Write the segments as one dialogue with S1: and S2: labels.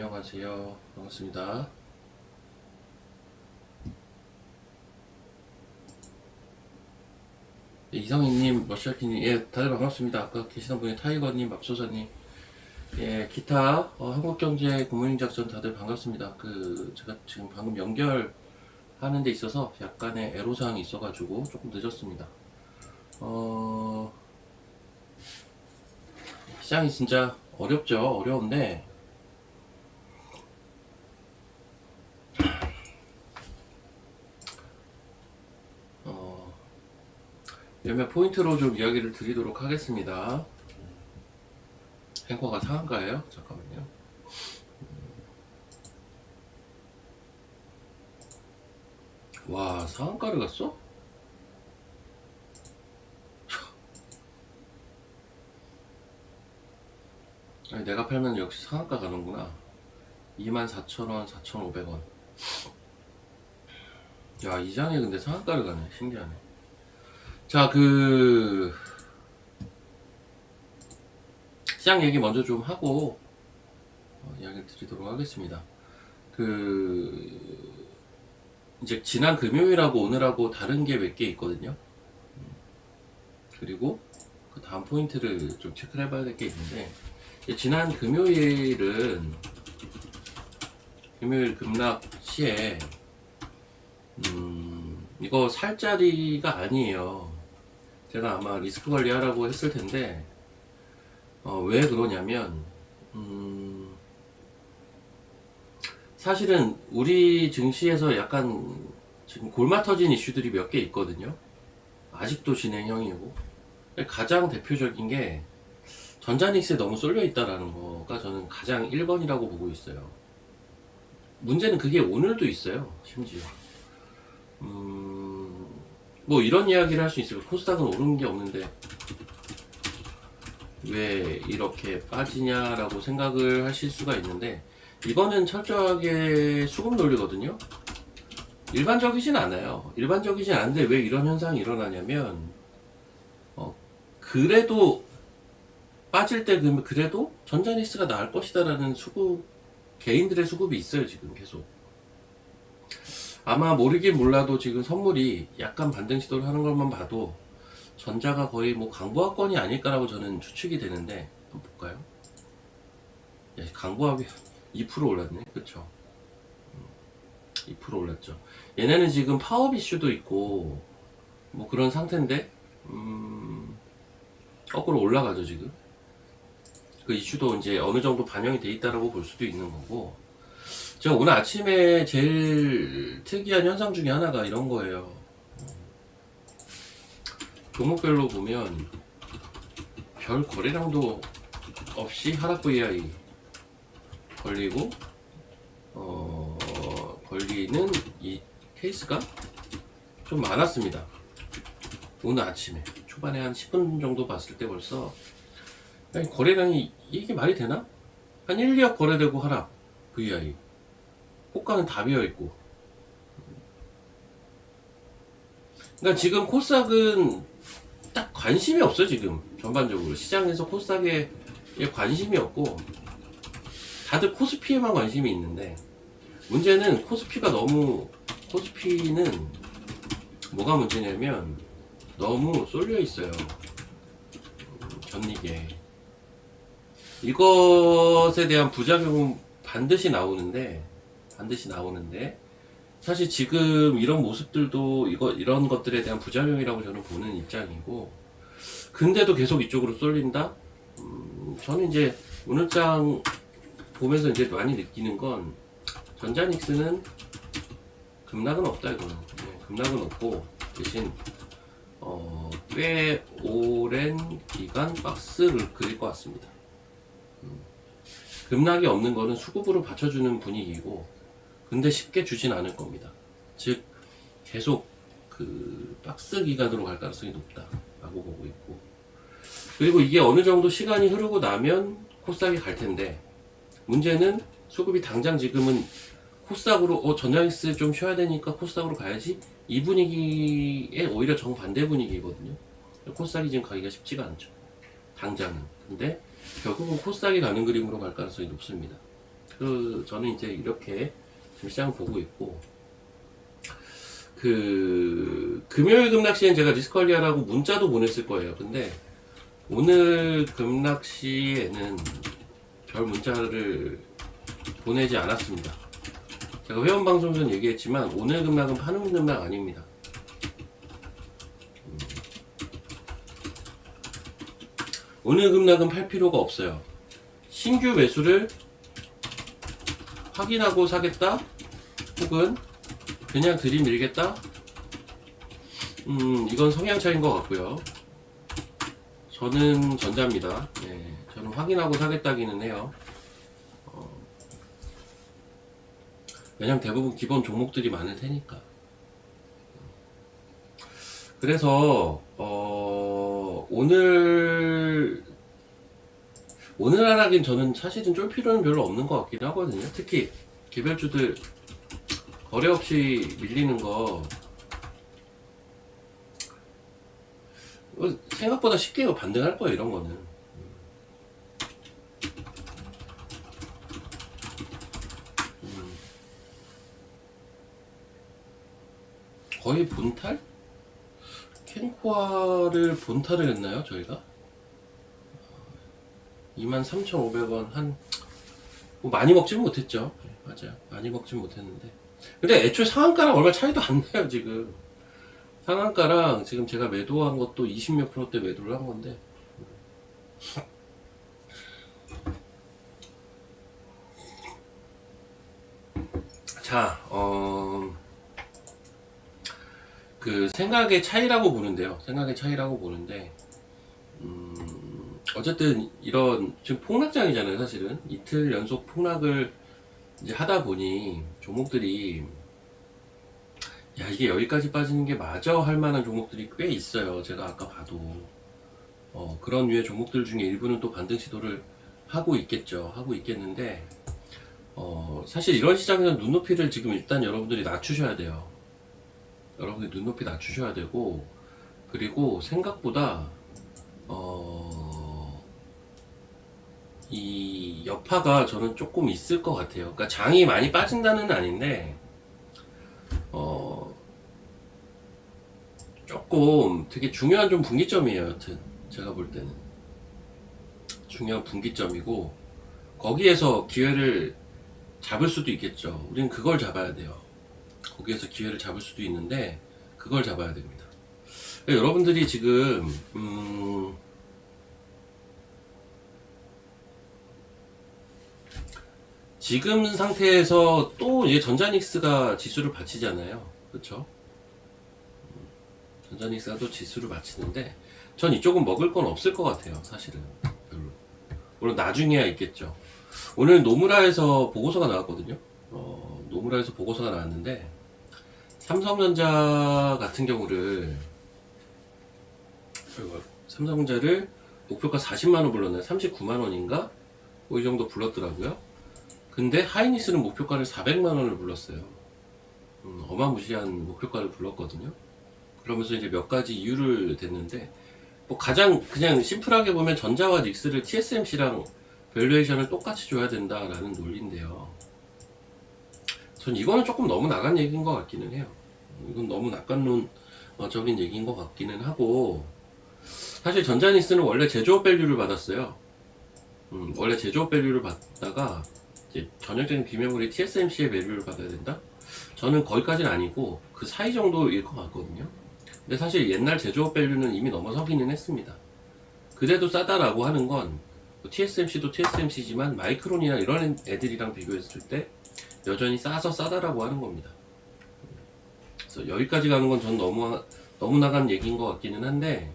S1: 안녕하세요. 반갑습니다. 예, 이성희님, 머시아키님, 예, 다들 반갑습니다. 아까 계시던 분이 타이거님, 맙소사님, 예, 기타, 한국경제 고문인 작전 다들 반갑습니다. 제가 지금 방금 연결하는 데 있어서 약간의 애로사항이 있어가지고 조금 늦었습니다. 시장이 진짜 어렵죠. 어려운데, 몇몇 포인트로 좀 이야기를 드리도록 하겠습니다. 앵커가 상한가예요? 잠깐만요. 와, 상한가를 갔어? 아니, 내가 팔면 역시 상한가 가는구나. 24,000원, 4,500원. 야, 이 장에 근데 상한가를 가네. 신기하네. 자, 시장 얘기 먼저 좀 하고, 이야기를 드리도록 하겠습니다. 이제 지난 금요일하고 오늘하고 다른 게 몇 개 있거든요. 그리고 그 다음 포인트를 좀 체크를 해봐야 될 게 있는데, 지난 금요일 급락 시에, 이거 살 자리가 아니에요. 제가 아마 리스크 관리하라고 했을 텐데, 왜 그러냐면, 사실은 우리 증시에서 약간 지금 골마 터진 이슈들이 몇 개 있거든요. 아직도 진행형이고. 가장 대표적인 게 전자닉스에 너무 쏠려 있다라는 거가 저는 가장 1번이라고 보고 있어요. 문제는 그게 오늘도 있어요. 심지어. 뭐 이런 이야기를 할 수 있어요. 코스닥은 오른 게 없는데 왜 이렇게 빠지냐라고 생각을 하실 수가 있는데, 이거는 철저하게 수급 논리거든요. 일반적이진 않아요. 일반적이진 않은데 왜 이런 현상이 일어나냐면, 그래도 빠질 때 그래도 전자닉스가 나을 것이다라는 개인들의 수급이 있어요. 지금 계속. 아마 모르긴 몰라도 지금 선물이 약간 반등 시도를 하는 것만 봐도 전자가 거의 뭐 강보합권이 아닐까라고 저는 추측이 되는데, 한번 볼까요? 야, 강보합이 2% 올랐네. 그쵸? 2% 올랐죠. 얘네는 지금 파업 이슈도 있고 뭐 그런 상태인데, 거꾸로 올라가죠 지금. 그 이슈도 이제 어느 정도 반영이 돼 있다라고 볼 수도 있는 거고, 제가 오늘 아침에 제일 특이한 현상 중에 하나가 이런 거예요. 종목별로 보면 별 거래량도 없이 하락 VI 걸리고, 걸리는 이 케이스가 좀 많았습니다. 오늘 아침에 초반에 한 10분 정도 봤을 때 벌써, 아니, 거래량이 이게 말이 되나? 한 1, 2억 거래되고 하락 VI, 호가는 다 비어있고. 그러니까 지금 코스닥은 딱 관심이 없어. 지금 전반적으로 시장에서 코스닥에 관심이 없고 다들 코스피에만 관심이 있는데, 문제는 코스피는 뭐가 문제냐면 너무 쏠려 있어요. 전이게 이것에 대한 부작용은 반드시 나오는데 사실 지금 이런 모습들도 이런 것들에 대한 부작용이라고 저는 보는 입장이고, 근데도 계속 이쪽으로 쏠린다? 저는 이제 오늘장 보면서 이제 많이 느끼는 건, 전자닉스는 급락은 없다 이거는. 급락은 없고 대신 꽤 오랜 기간 박스를 그릴 것 같습니다. 급락이 없는 거는 수급으로 받쳐주는 분위기고, 근데 쉽게 주진 않을 겁니다. 즉 계속 박스 기간으로 갈 가능성이 높다라고 보고 있고, 그리고 이게 어느 정도 시간이 흐르고 나면 코스닥이 갈 텐데, 문제는 수급이 당장 지금은 코스닥으로 전자닉스 좀 쉬어야 되니까 코스닥으로 가야지, 이 분위기에 오히려 정반대 분위기거든요. 코스닥이 지금 가기가 쉽지가 않죠, 당장은. 근데 결국은 코스닥이 가는 그림으로 갈 가능성이 높습니다. 저는 이제 이렇게 지금 시장을 보고 있고, 금요일 급락시엔 제가 리스컬리아라고 문자도 보냈을 거예요. 근데 오늘 급락시에는 별 문자를 보내지 않았습니다. 제가 회원 방송에서는 얘기했지만 오늘 급락은 파는 급락 아닙니다. 오늘 급락은 팔 필요가 없어요. 신규 매수를 확인하고 사겠다, 혹은 그냥 들이밀겠다. 이건 성향 차이인 것 같고요. 저는 전자입니다. 네, 저는 확인하고 사겠다기는 해요. 왜냐면 대부분 기본 종목들이 많을 테니까. 그래서 오늘 하락인 저는 사실은 쫄 필요는 별로 없는 것 같긴 하거든요. 특히 개별주들 거래 없이 밀리는 거 생각보다 쉽게 반등할 거예요. 이런 거는 거의 본탈? 캔코아를 본탈을 했나요? 저희가 23,500원 뭐 많이 먹지는 못했죠. 맞아요. 많이 먹지는 못했는데, 근데 애초에 상한가랑 얼마 차이도 안 나요. 지금 상한가랑 지금 제가 매도한 것도 20몇 프로대 매도를 한 건데, 자, 생각의 차이라고 보는데요. 생각의 차이라고 보는데, 어쨌든 이런 지금 폭락장이잖아요. 사실은 이틀 연속 폭락을 이제 하다 보니 종목들이, 야, 이게 여기까지 빠지는 게 맞아 할 만한 종목들이 꽤 있어요. 제가 아까 봐도 그런 류의 종목들 중에 일부는 또 반등 시도를 하고 있겠죠. 하고 있겠는데, 사실 이런 시장에서 눈높이를 지금 일단 여러분들이 낮추셔야 돼요. 여러분들이 눈높이 낮추셔야 되고, 그리고 생각보다 이 여파가 저는 조금 있을 것 같아요. 그러니까 장이 많이 빠진다는 아닌데, 조금 되게 중요한 좀 분기점이에요. 여튼 제가 볼 때는 중요한 분기점이고, 거기에서 기회를 잡을 수도 있겠죠. 우리는 그걸 잡아야 돼요. 거기에서 기회를 잡을 수도 있는데 그걸 잡아야 됩니다. 그러니까 여러분들이 지금 지금 상태에서 또 이제 전자닉스가 지수를 받치잖아요. 그렇죠? 전자닉스가 또 지수를 받치는데, 전 이쪽은 먹을 건 없을 것 같아요. 사실은 별로. 물론 나중에야 있겠죠. 오늘 노무라에서 보고서가 나왔거든요. 노무라에서 보고서가 나왔는데, 삼성전자 같은 경우를, 삼성전자를 목표가 40만원 불렀나요? 39만원인가? 뭐 이 정도 불렀더라고요. 근데 하이닉스는 목표가를 400만원을 불렀어요. 어마무시한 목표가를 불렀거든요. 그러면서 이제 몇 가지 이유를 댔는데, 뭐 가장 그냥 심플하게 보면 전자와 닉스를 TSMC랑 밸류에이션을 똑같이 줘야 된다라는 논리인데요. 전 이거는 조금 너무 나간 얘기인 것 같기는 해요. 이건 너무 낙관론적인 얘기인 것 같기는 하고, 사실 전자닉스는 원래 제조업 밸류를 받았어요. 원래 제조업 밸류를 받다가 이제 전형적인 비메모리 TSMC의 밸류를 받아야 된다? 저는 거기까지는 아니고 그 사이 정도일 것 같거든요. 근데 사실 옛날 제조업 밸류는 이미 넘어서기는 했습니다. 그래도 싸다라고 하는 건 TSMC도 TSMC지만 마이크론이나 이런 애들이랑 비교했을 때 여전히 싸서 싸다라고 하는 겁니다. 그래서 여기까지 가는 건 전 너무 나간 얘기인 것 같기는 한데,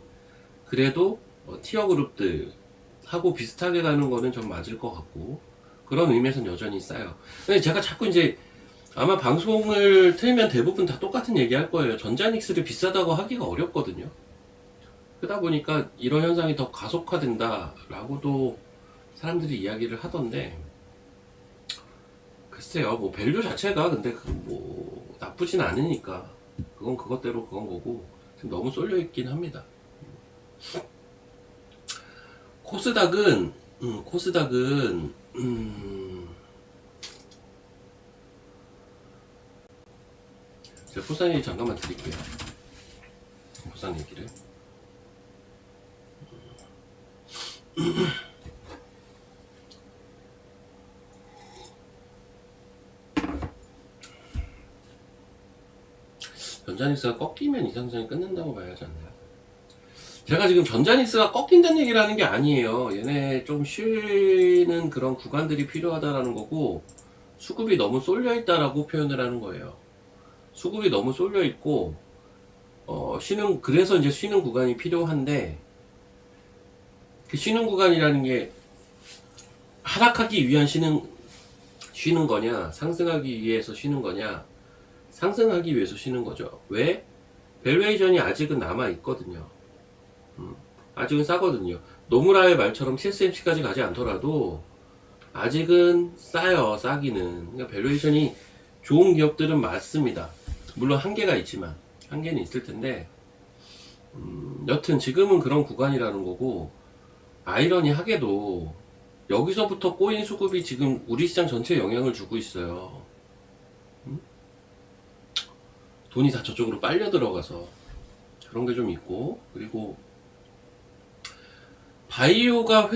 S1: 그래도 티어 그룹들하고 비슷하게 가는 거는 좀 맞을 것 같고, 그런 의미에서는 여전히 싸요. 근데 제가 자꾸 이제 아마 방송을 틀면 대부분 다 똑같은 얘기 할 거예요. 전자닉스를 비싸다고 하기가 어렵거든요. 그러다 보니까 이런 현상이 더 가속화된다 라고도 사람들이 이야기를 하던데, 글쎄요, 뭐 밸류 자체가 근데 뭐 나쁘진 않으니까 그건 그것대로 그건 거고, 지금 너무 쏠려 있긴 합니다. 코스닥은 제가 부산 얘기 잠깐만 드릴게요. 부산 얘기를. 전자닉스가 꺾이면 이 상승이 끝난다고 봐야 하지 않나요? 제가 지금 전자닉스가 꺾인다는 얘기를 하는 게 아니에요. 얘네 좀 쉬는 그런 구간들이 필요하다라는 거고, 수급이 너무 쏠려 있다라고 표현을 하는 거예요. 수급이 너무 쏠려 있고, 그래서 이제 쉬는 구간이 필요한데, 그 쉬는 구간이라는 게 하락하기 위한 쉬는 거냐, 상승하기 위해서 쉬는 거냐, 상승하기 위해서 쉬는 거죠. 왜? 밸류에이션이 아직은 남아 있거든요. 아직은 싸거든요. 노무라의 말처럼 TSMC까지 가지 않더라도 아직은 싸요. 싸기는. 그러니까 밸류에이션이 좋은 기업들은 맞습니다. 물론 한계가 있지만 한계는 있을 텐데, 여튼 지금은 그런 구간이라는 거고, 아이러니하게도 여기서부터 꼬인 수급이 지금 우리 시장 전체에 영향을 주고 있어요. 돈이 다 저쪽으로 빨려 들어가서 그런 게 좀 있고, 그리고 바이오가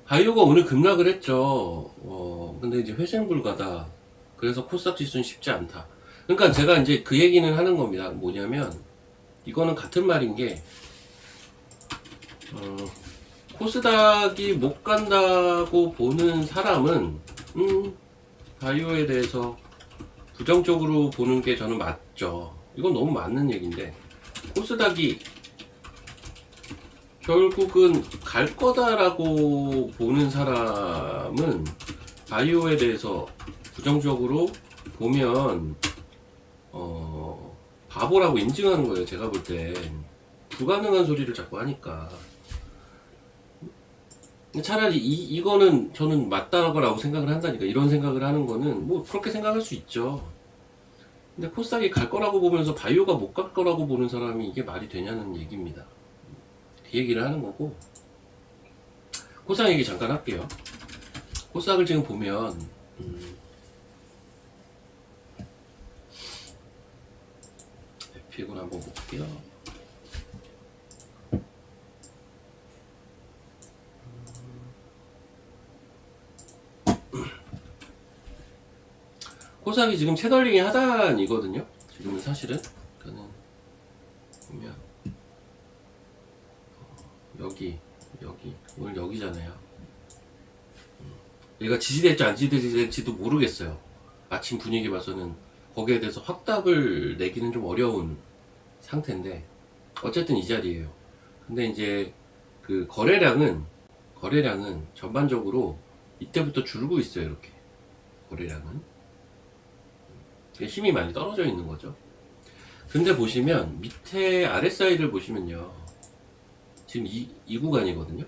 S1: 바이오가 오늘 급락을 했죠. 근데 이제 회생 불가다. 그래서 코스닥 지수는 쉽지 않다. 그러니까 제가 이제 그 얘기는 하는 겁니다. 뭐냐면, 이거는 같은 말인 게, 코스닥이 못 간다고 보는 사람은, 바이오에 대해서 부정적으로 보는 게 저는 맞죠. 이건 너무 맞는 얘기인데, 코스닥이 결국은 갈 거다라고 보는 사람은 바이오에 대해서 부정적으로 보면 바보라고 인증하는 거예요. 제가 볼 땐 불가능한 소리를 자꾸 하니까. 차라리 이거는 저는 맞다라고 생각을 한다니까. 이런 생각을 하는 거는 뭐 그렇게 생각할 수 있죠. 근데 코스닥이 갈 거라고 보면서 바이오가 못 갈 거라고 보는 사람이 이게 말이 되냐는 얘기입니다. 그 얘기를 하는 거고, 코스닥 얘기 잠깐 할게요. 코스닥을 지금 보면 에픽을 한번 볼게요. 코스닥이 지금 채널링이 하단이거든요. 지금은 사실은. 그러니까는 보면 여기 오늘 여기잖아요. 얘가 지지될지 안 지지될지도 모르겠어요. 아침 분위기 봐서는 거기에 대해서 확답을 내기는 좀 어려운 상태인데, 어쨌든 이 자리에요. 근데 이제 그 거래량은 전반적으로 이때부터 줄고 있어요. 이렇게 거래량은 힘이 많이 떨어져 있는 거죠. 근데 보시면 밑에 RSI를 보시면요, 지금 이 구간이거든요.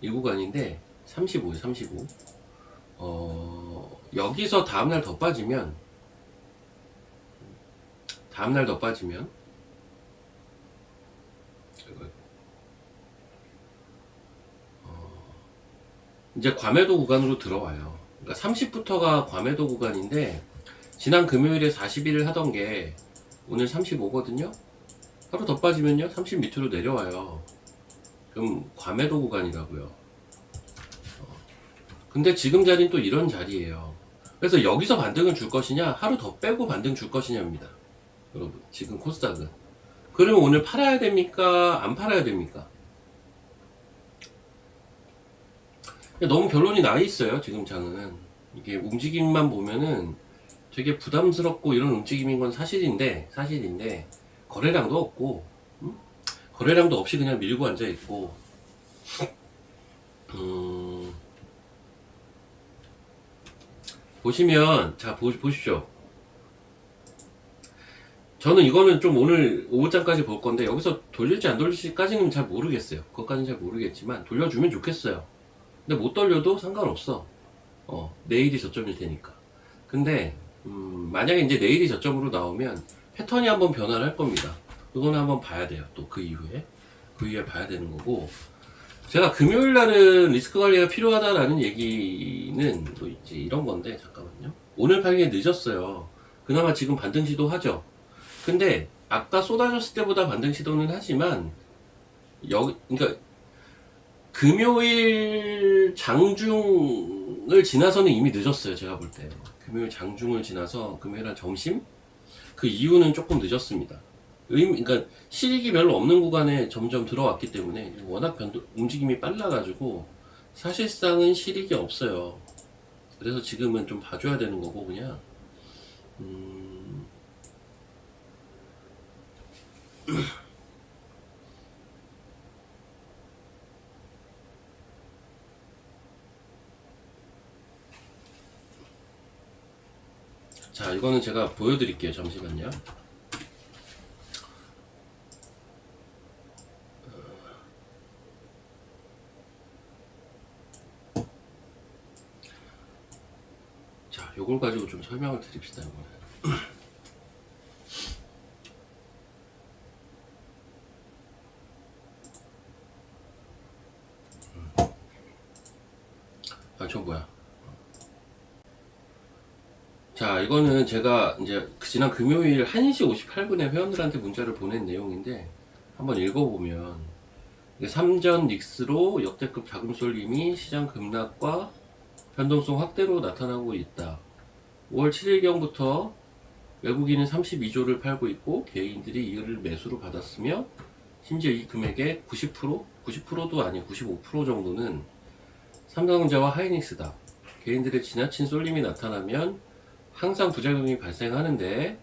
S1: 이 구간인데 35, 35. 여기서 다음날 더 빠지면 이제 과매도 구간으로 들어와요. 그러니까 30부터가 과매도 구간인데, 지난 금요일에 41을 하던 게 오늘 35거든요. 하루 더 빠지면요 30 밑으로 내려와요. 그럼 과매도 구간이라고요. 근데 지금 자리는 또 이런 자리예요. 그래서 여기서 반등을 줄 것이냐, 하루 더 빼고 반등 줄 것이냐입니다. 여러분, 지금 코스닥은. 그러면 오늘 팔아야 됩니까? 안 팔아야 됩니까? 너무 결론이 나 있어요. 지금 장은 이게 움직임만 보면은 되게 부담스럽고 이런 움직임인 건 사실인데 거래량도 없고, 거래량도 없이 그냥 밀고 앉아 있고, 보시면, 자, 보십시오. 저는 이거는 좀 오늘 오후장까지 볼 건데, 여기서 돌릴지 안 돌릴지까지는 잘 모르겠어요. 그것까지는 잘 모르겠지만 돌려주면 좋겠어요. 근데 못 돌려도 상관없어. 내일이 저점일 테니까. 근데 만약에 이제 내일이 저점으로 나오면 패턴이 한번 변화를 할 겁니다. 그거는 한번 봐야 돼요. 또 그 이후에 봐야 되는 거고, 제가 금요일 날은 리스크 관리가 필요하다라는 얘기는 또 이제 이런 건데, 잠깐만요. 오늘 팔기에 늦었어요. 그나마 지금 반등 시도하죠. 근데 아까 쏟아졌을 때보다 반등 시도는 하지만 그러니까 금요일 장중을 지나서는 이미 늦었어요. 제가 볼 때. 금요일 장중을 지나서 금요일 한 점심? 그 이유는 조금 늦었습니다. 그러니까 실익이 별로 없는 구간에 점점 들어왔기 때문에 워낙 움직임이 빨라가지고 사실상은 실익이 없어요. 그래서 지금은 좀 봐줘야 되는 거고 그냥 자, 이거는 제가 보여드릴게요. 잠시만요. 자, 요걸 가지고 좀 설명을 드립시다. 이거는. 아, 저 뭐야? 자, 이거는 제가 이제 지난 금요일 1시 58분에 회원들한테 문자를 보낸 내용인데 한번 읽어보면 3전 닉스로 역대급 자금 쏠림이 시장 급락과 변동성 확대로 나타나고 있다. 5월 7일경부터 외국인은 32조를 팔고 있고 개인들이 이를 매수로 받았으며 심지어 이 금액의 90%도 아니고 95% 정도는 삼성전자와 하이닉스다. 개인들의 지나친 쏠림이 나타나면 항상 부작용이 발생하는데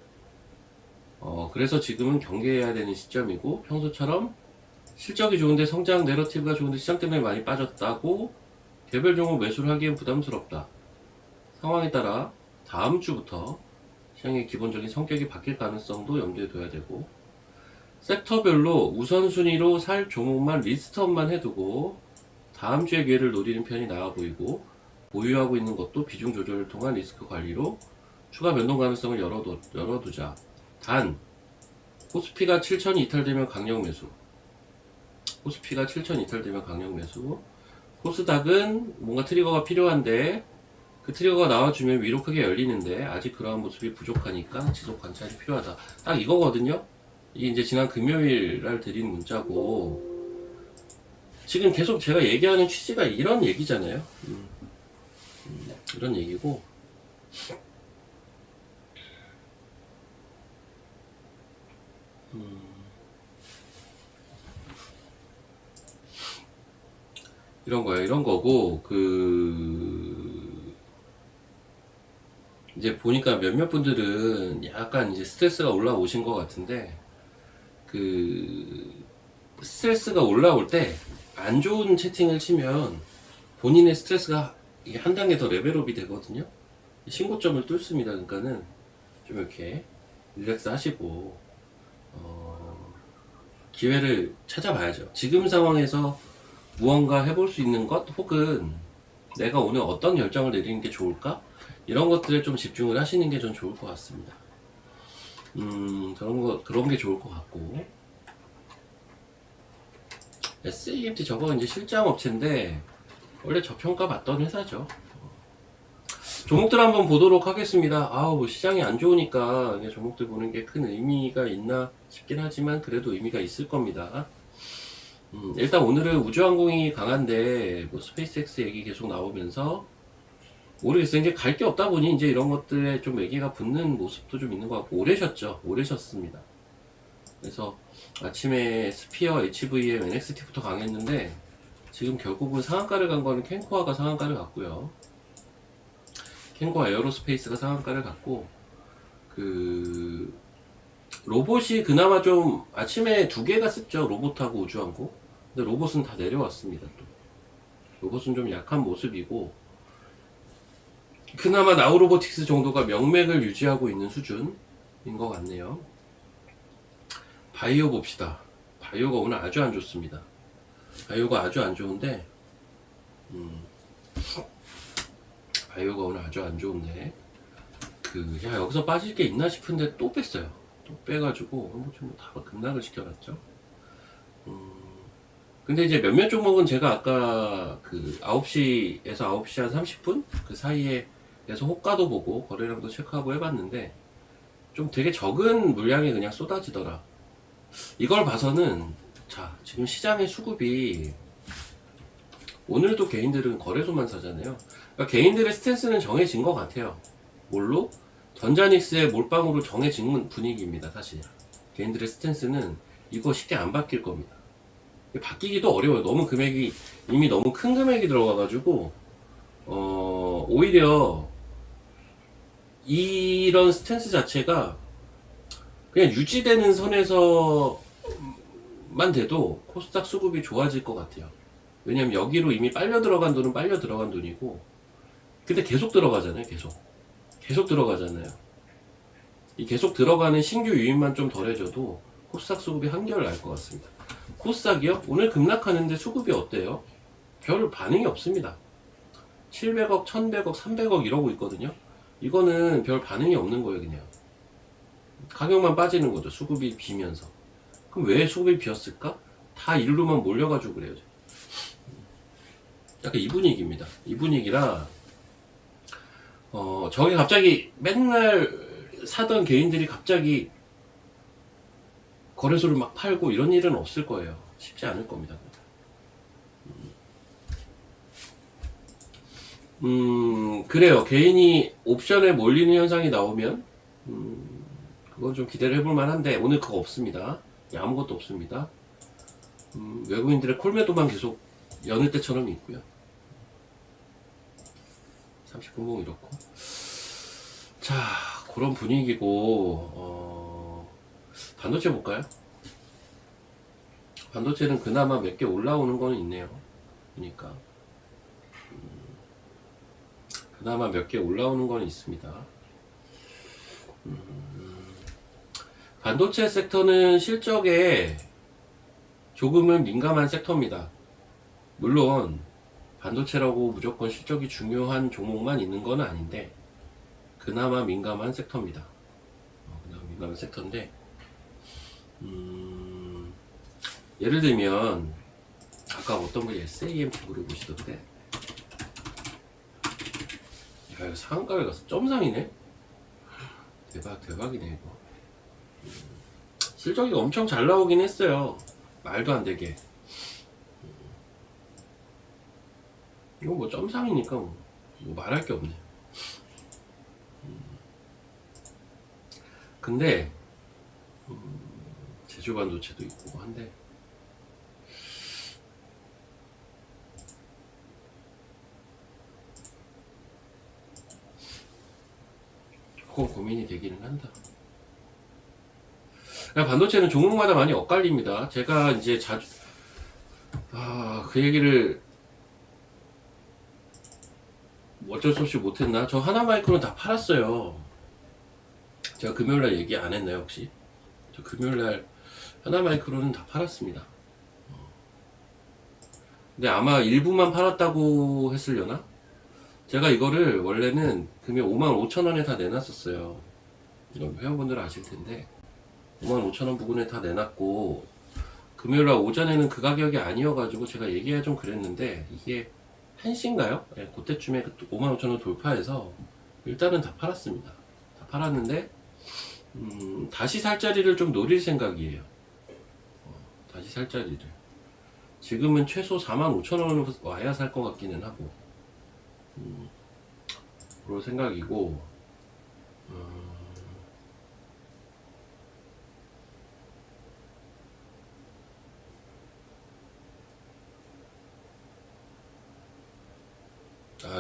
S1: 그래서 지금은 경계해야 되는 시점이고 평소처럼 실적이 좋은데 성장 내러티브가 좋은데 시장 때문에 많이 빠졌다고 개별 종목 매수를 하기엔 부담스럽다. 상황에 따라 다음 주부터 시장의 기본적인 성격이 바뀔 가능성도 염두에 둬야 되고 섹터별로 우선순위로 살 종목만 리스트업만 해두고 다음 주의 기회를 노리는 편이 나아 보이고 보유하고 있는 것도 비중 조절을 통한 리스크 관리로 추가 변동 가능성을 열어두자. 단 코스피가 7,000이 이탈되면 강력 매수. 코스피가 7,000 이탈되면 강력 매수. 코스닥은 뭔가 트리거가 필요한데 그 트리거가 나와주면 위로 크게 열리는데 아직 그러한 모습이 부족하니까 지속 관찰이 필요하다. 딱 이거거든요. 이게 이제 지난 금요일 날 드린 문자고 지금 계속 제가 얘기하는 취지가 이런 얘기잖아요. 이런 얘기고 이런 거예요. 이런 거고 이제 보니까 몇몇 분들은 약간 이제 스트레스가 올라오신 것 같은데 스트레스가 올라올 때 안 좋은 채팅을 치면 본인의 스트레스가 이게 한 단계 더 레벨업이 되거든요. 신고점을 뚫습니다. 그러니까는 좀 이렇게 릴렉스 하시고 기회를 찾아봐야죠. 지금 상황에서 무언가 해볼 수 있는 것 혹은 내가 오늘 어떤 결정을 내리는 게 좋을까? 이런 것들에 좀 집중을 하시는 게 전 좋을 것 같습니다. 그런 게 좋을 것 같고 SAMT 저거 이제 실장 업체인데 원래 저평가 받던 회사죠. 종목들 한번 보도록 하겠습니다. 뭐 시장이 안 좋으니까 종목들 보는 게 큰 의미가 있나 싶긴 하지만 그래도 의미가 있을 겁니다. 일단 오늘은 우주항공이 강한데 뭐 스페이스X 얘기 계속 나오면서 모르겠어요. 이제 갈 게 없다 보니 이제 이런 것들에 좀 매기가 붙는 모습도 좀 있는 것 같고 오래 쉬었습니다. 그래서 아침에 스피어, HVM, NXT부터 강했는데 지금 결국은 상한가를 간 거는 캔코아가 상한가를 갔고요. 캔코아 에어로스페이스가 상한가를 갔고 로봇이 그나마 좀 아침에 두 개가 습죠. 로봇하고 우주항공. 근데 로봇은 다 내려왔습니다. 또 로봇은 좀 약한 모습이고 그나마 나우로보틱스 정도가 명맥을 유지하고 있는 수준인 것 같네요. 바이오 봅시다. 바이오가 오늘 아주 안 좋습니다. 바이오가 아주 안 좋은데 바이오가 오늘 아주 안 좋은데 여기서 빠질 게 있나 싶은데 또 뺐어요. 또 빼가지고 다 급락을 시켜놨죠. 근데 이제 몇몇 종목은 제가 아까 9시에서 9시 한 30분 그 사이에 계속 호가도 보고 거래량도 체크하고 해봤는데 좀 되게 적은 물량이 그냥 쏟아지더라. 이걸 봐서는 자, 지금 시장의 수급이 오늘도 개인들은 거래소만 사잖아요. 그러니까 개인들의 스탠스는 정해진 것 같아요. 뭘로? 전자닉스의 몰빵으로 정해진 분위기입니다. 사실 개인들의 스탠스는 이거 쉽게 안 바뀔 겁니다. 바뀌기도 어려워요. 너무 금액이 이미 너무 큰 금액이 들어가가지고 오히려 이런 스탠스 자체가 그냥 유지되는 선에서만 돼도 코스닥 수급이 좋아질 것 같아요. 왜냐면 여기로 이미 빨려 들어간 돈은 빨려 들어간 돈이고, 근데 계속 들어가잖아요. 계속 들어가잖아요. 이 계속 들어가는 신규 유입만 좀 덜해져도 코스닥 수급이 한결 날 것 같습니다. 코스닥이요? 오늘 급락하는데 수급이 어때요? 별 반응이 없습니다. 700억, 1100억, 300억 이러고 있거든요. 이거는 별 반응이 없는 거예요. 그냥 가격만 빠지는 거죠. 수급이 비면서. 그럼 왜 수급이 비었을까? 다 일로만 몰려가지고 그래요. 약간 이 분위기입니다. 이 분위기라 저게 갑자기 맨날 사던 개인들이 갑자기 거래소를 막 팔고 이런 일은 없을 거예요. 쉽지 않을 겁니다. 그래요. 개인이 옵션에 몰리는 현상이 나오면 그건 좀 기대를 해볼 만한데 오늘 그거 없습니다. 아무것도 없습니다. 외국인들의 콜매도만 계속 여느 때처럼 있고요. 30분봉 이렇고, 자, 그런 분위기고. 반도체 볼까요? 반도체는 그나마 몇 개 올라오는 거는 있네요. 보니까 그나마 몇 개 올라오는 거는 있습니다. 반도체 섹터는 실적에 조금은 민감한 섹터입니다. 물론 반도체라고 무조건 실적이 중요한 종목만 있는 건 아닌데 그나마 민감한 섹터입니다. 그나마 민감한 섹터인데 예를 들면 아까 어떤 분이 SAM 쪽으로 보시던데, 야, 이거 상한가에 가서 점상이네? 대박이네 이거. 실적이 엄청 잘 나오긴 했어요. 말도 안 되게. 이거 뭐 점상이니까 뭐 말할 게 없네. 근데 제조 반도체도 있고 한데 조금 고민이 되기는 한다. 반도체는 종목마다 많이 엇갈립니다. 제가 이제 자주 그 얘기를 어쩔 수 없이 못했나? 저 하나마이크로는 다 팔았어요. 제가 금요일날 얘기 안 했나요 혹시? 저 금요일날 하나마이크로는 다 팔았습니다. 근데 아마 일부만 팔았다고 했으려나? 제가 이거를 원래는 금액 55,000원에 다 내놨었어요. 이건 회원분들은 아실 텐데 55,000원 부근에 다 내놨고, 금요일날 오전에는 그 가격이 아니어가지고 제가 얘기가 좀 그랬는데 이게 1시인가요? 네, 그때쯤에 55,000원 돌파해서 일단은 다 팔았습니다. 다 팔았는데 다시 살 자리를 좀 노릴 생각이에요. 다시 살 자리를. 지금은 최소 45,000원으로 와야 살 것 같기는 하고, 그럴 생각이고,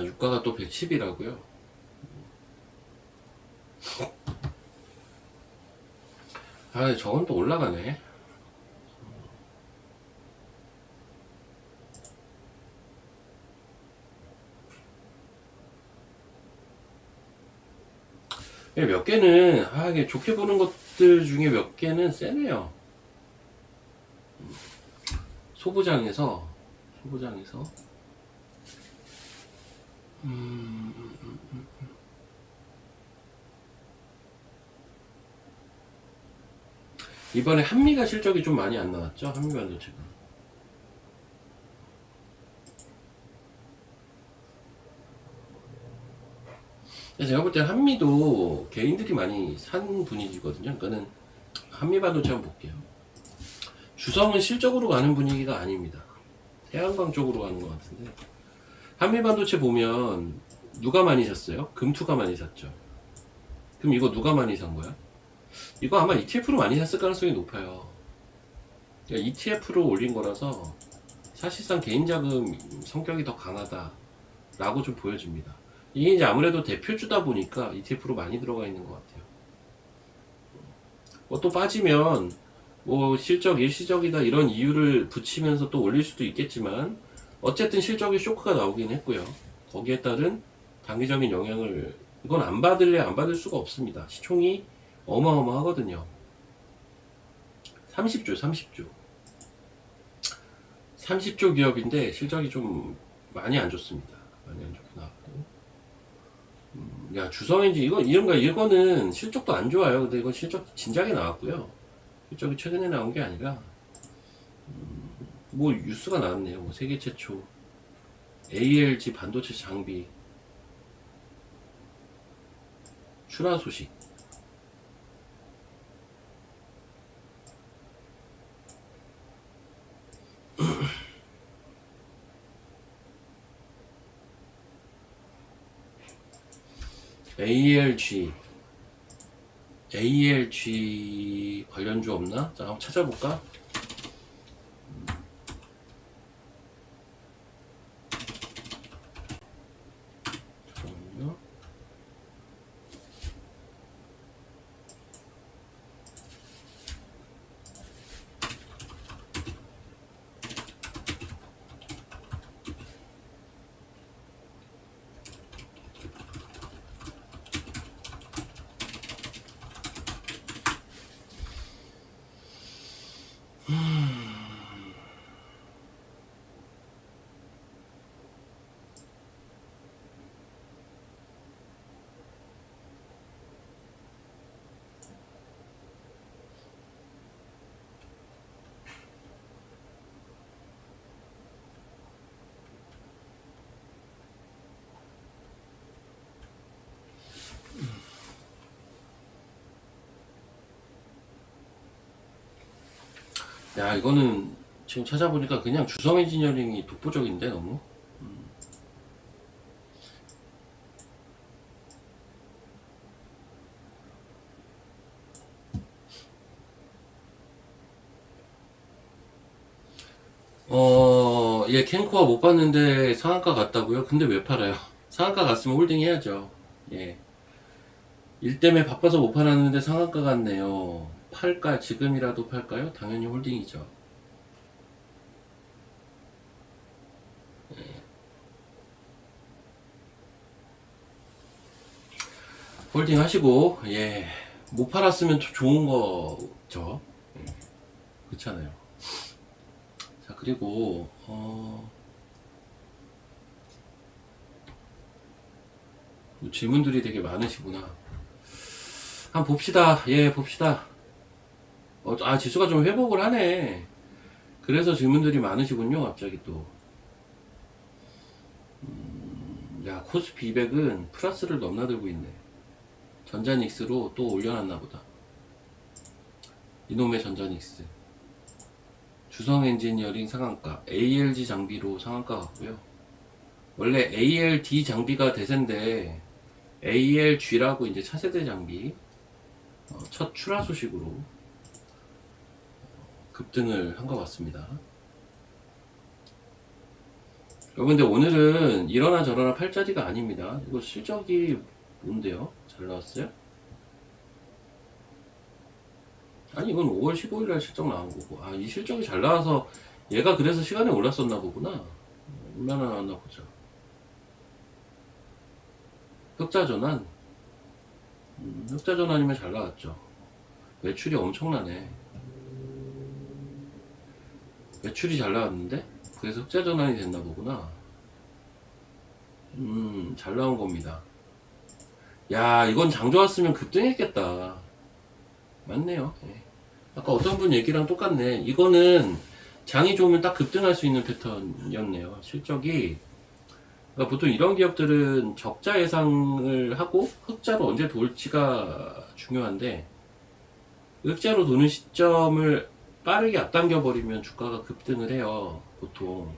S1: 유가가 또 110이라고요? 저건 또 올라가네. 몇 개는 이게 좋게 보는 것들 중에 몇 개는 세네요. 소부장에서 이번에 한미가 실적이 좀 많이 안 나왔죠? 한미 반도체가. 제가 볼 때 한미도 개인들이 많이 산 분위기거든요. 그러니까는 한미반도체 한번 볼게요. 주성은 실적으로 가는 분위기가 아닙니다. 태양광 쪽으로 가는 것 같은데, 한미반도체 보면 누가 많이 샀어요? 금투가 많이 샀죠. 그럼 이거 누가 많이 산 거야? 이거 아마 ETF로 많이 샀을 가능성이 높아요. 그러니까 ETF로 올린 거라서 사실상 개인 자금 성격이 더 강하다라고 좀 보여집니다. 이게 이제 아무래도 대표주다 보니까 ETF로 많이 들어가 있는 것 같아요. 뭐 또 빠지면 뭐 실적 일시적이다 이런 이유를 붙이면서 또 올릴 수도 있겠지만, 어쨌든 실적의 쇼크가 나오긴 했고요. 거기에 따른 단기적인 영향을 이건 안 받을래 안 받을 수가 없습니다. 시총이 어마어마하거든요. 30조 30조 기업인데 실적이 좀 많이 안 좋습니다. 많이 안 좋게 나왔고, 야 주성엔진 이거는 실적도 안 좋아요. 근데 이건 실적 진작에 나왔고요. 실적이 최근에 나온 게 아니라 뭐 뉴스가 나왔네요. 뭐 세계 최초 ALG 반도체 장비 출하 소식. ALG 관련주 없나? 자, 한번 찾아볼까? 잠깐만요. 야, 이거는 지금 찾아보니까 그냥 주성 엔지니어링이 독보적인데 너무. 예, 캔코아 못 봤는데 상한가 갔다고요? 근데 왜 팔아요? 상한가 갔으면 홀딩 해야죠. 예. 일 때문에 바빠서 못 팔았는데 상한가 갔네요. 팔까? 지금이라도 팔까요? 당연히 홀딩이죠. 홀딩 하시고, 예. 못 팔았으면 좋은 거죠. 예. 그렇잖아요. 자, 그리고, 질문들이 되게 많으시구나. 한번 봅시다. 예, 봅시다. 지수가 좀 회복을 하네. 그래서 질문들이 많으시군요, 갑자기 또. 야, 코스피 200은 플러스를 넘나들고 있네. 전자닉스로 또 올려놨나 보다. 이놈의 전자닉스. 주성 엔지니어링 상한가. ALG 장비로 상한가 같고요. 원래 ALD 장비가 대세인데, ALG라고 이제 차세대 장비. 첫 출하 소식으로 급등을 한 것 같습니다. 여러분들 오늘은 이러나 저러나 팔자리가 아닙니다. 이거 실적이 뭔데요? 잘 나왔어요? 아니 이건 5월 15일날 실적 나온 거고, 이 실적이 잘 나와서 얘가 그래서 시간에 올랐었나 보구나. 얼마나 나왔나 보자. 흑자전환. 흑자전환이면 잘 나왔죠. 매출이 엄청나네. 매출이 잘 나왔는데 그래서 흑자전환이 됐나 보구나. 잘 나온 겁니다. 야, 이건 장 좋았으면 급등했겠다. 맞네요. 예. 아까 어떤 분 얘기랑 똑같네. 이거는 장이 좋으면 딱 급등할 수 있는 패턴이었네요. 실적이 그러니까 보통 이런 기업들은 적자 예상을 하고 흑자로 언제 돌지가 중요한데, 흑자로 도는 시점을 빠르게 앞당겨 버리면 주가가 급등을 해요. 보통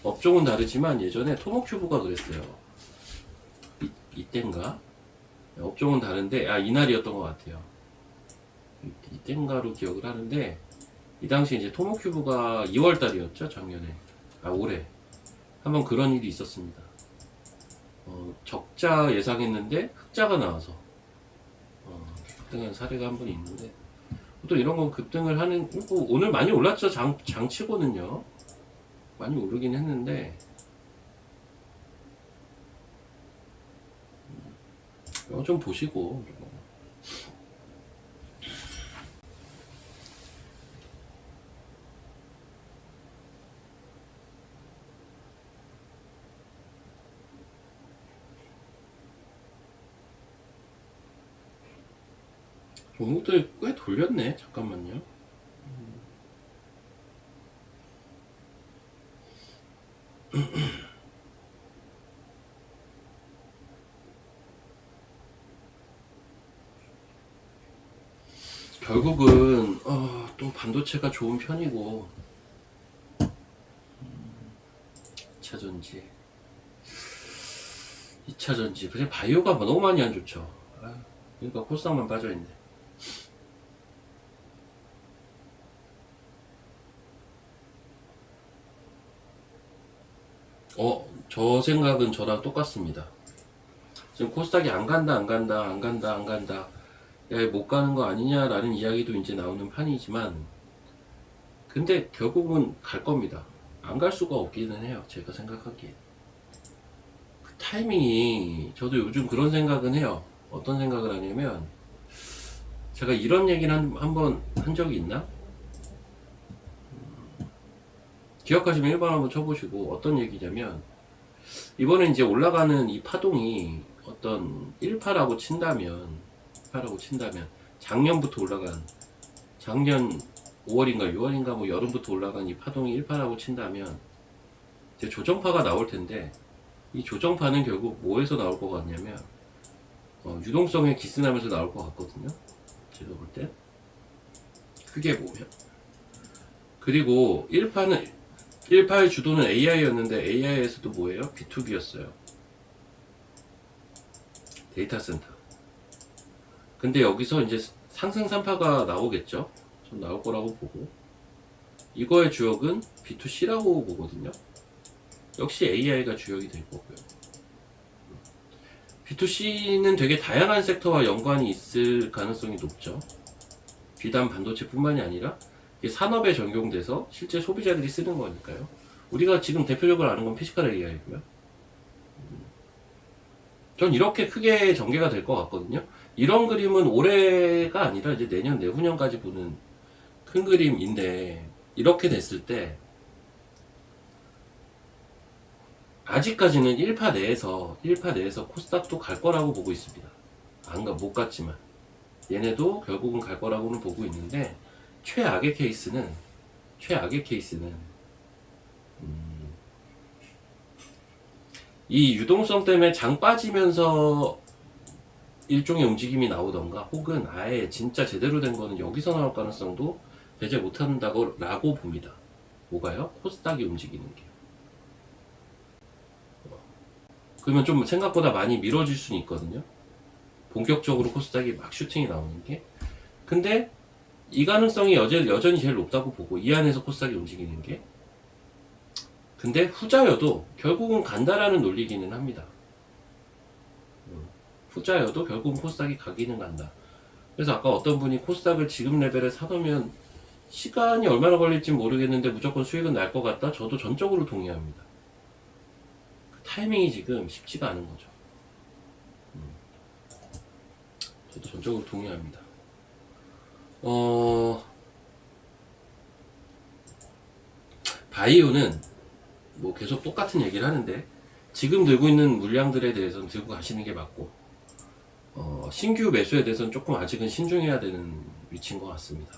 S1: 업종은 다르지만 예전에 토목큐브가 그랬어요. 이땐가? 업종은 다른데, 이날이었던 것 같아요. 이땐가로 기억을 하는데, 이 당시 이제 토목큐브가 2월 달이었죠, 작년에. 올해. 한번 그런 일이 있었습니다. 적자 예상했는데 흑자가 나와서 급등한 사례가 한 번 있는데, 또 이런 건 급등을 하는, 오늘 많이 올랐죠. 장치고는요. 많이 오르긴 했는데, 좀 보시고. 종목들이 꽤 돌렸네. 잠깐만요. 결국은 또 반도체가 좋은 편이고, 2차전지 2차전지 그냥 바이오가 너무 많이 안 좋죠. 그러니까 코스닥만 빠져있네. 저 생각은 저랑 똑같습니다. 지금 코스닥이 안 간다, 안 간다, 안 간다, 안 간다. 야, 못 가는 거 아니냐라는 이야기도 이제 나오는 판이지만, 근데 결국은 갈 겁니다. 안 갈 수가 없기는 해요. 제가 생각하기에. 그 타이밍이, 저도 요즘 그런 생각은 해요. 어떤 생각을 하냐면, 제가 이런 얘기를 한번 한 적이 있나? 기억하시면 1번 한번 쳐보시고, 어떤 얘기냐면, 이번에 이제 올라가는 이 파동이 어떤 1파라고 친다면, 작년부터 올라간, 작년 5월인가 6월인가 뭐 여름부터 올라간 이 파동이 1파라고 친다면, 이제 조정파가 나올 텐데, 이 조정파는 결국 뭐에서 나올 것 같냐면, 유동성에 기승하면서 나올 것 같거든요. 제가 볼 때. 크게 보면. 그리고 1파의 주도는 AI였는데, AI에서도 뭐예요? B2B였어요. 데이터 센터. 근데 여기서 이제 상승 3파가 나오겠죠? 전 나올 거라고 보고. 이거의 주역은 B2C라고 보거든요. 역시 AI가 주역이 될 거고요. B2C는 되게 다양한 섹터와 연관이 있을 가능성이 높죠. 비단 반도체뿐만이 아니라 산업에 적용돼서 실제 소비자들이 쓰는 거니까요. 우리가 지금 대표적으로 아는 건 피지컬 AI고요. 전 이렇게 크게 전개가 될 것 같거든요. 이런 그림은 올해가 아니라 이제 내년, 내후년까지 보는 큰 그림인데, 이렇게 됐을 때 아직까지는 1파 내에서 코스닥도 갈 거라고 보고 있습니다. 못 갔지만 얘네도 결국은 갈 거라고는 보고 있는데, 최악의 케이스는 이 유동성 때문에 장 빠지면서 일종의 움직임이 나오던가, 혹은 아예 진짜 제대로 된 거는 여기서 나올 가능성도 배제 못한다고 라고 봅니다. 뭐가요? 코스닥이 움직이는 게. 그러면 좀 생각보다 많이 미뤄질 수는 있거든요. 본격적으로 코스닥이 막 슈팅이 나오는 게. 근데 이 가능성이 여전히 제일 높다고 보고, 이 안에서 코스닥이 움직이는 게. 근데 후자여도 결국은 간다라는 논리기는 합니다. 후자여도 결국은 코스닥이 가기는 간다. 그래서 아까 어떤 분이 코스닥을 지금 레벨에 사놓으면 시간이 얼마나 걸릴지 모르겠는데 무조건 수익은 날 것 같다? 저도 전적으로 동의합니다. 그 타이밍이 지금 쉽지가 않은 거죠. 저도 전적으로 동의합니다. 바이오는 뭐 계속 똑같은 얘기를 하는데, 지금 들고 있는 물량들에 대해서는 들고 가시는 게 맞고, 신규 매수에 대해서는 조금 아직은 신중해야 되는 위치인 것 같습니다.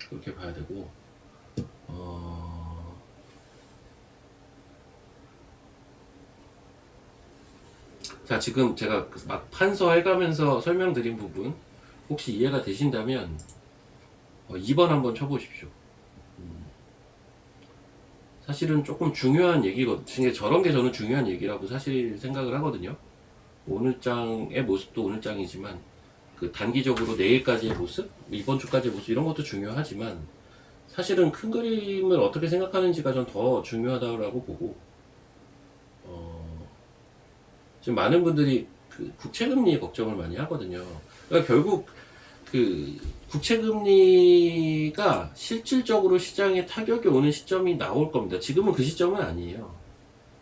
S1: 그렇게 봐야 되고, 자, 지금 제가 막 판서해가면서 설명드린 부분 혹시 이해가 되신다면 2번 한번 쳐보십시오. 사실은 조금 중요한 얘기거든요. 저런 게 저는 중요한 얘기라고 사실 생각을 하거든요. 오늘 장의 모습도 오늘 장이지만 그 단기적으로 내일까지의 모습, 이번 주까지의 모습 이런 것도 중요하지만 사실은 큰 그림을 어떻게 생각하는지가 전 더 중요하다고 보고 지금 많은 분들이 그 국채금리 걱정을 많이 하거든요. 그러니까 결국 그 국채금리가 실질적으로 시장에 타격이 오는 시점이 나올 겁니다. 지금은 그 시점은 아니에요.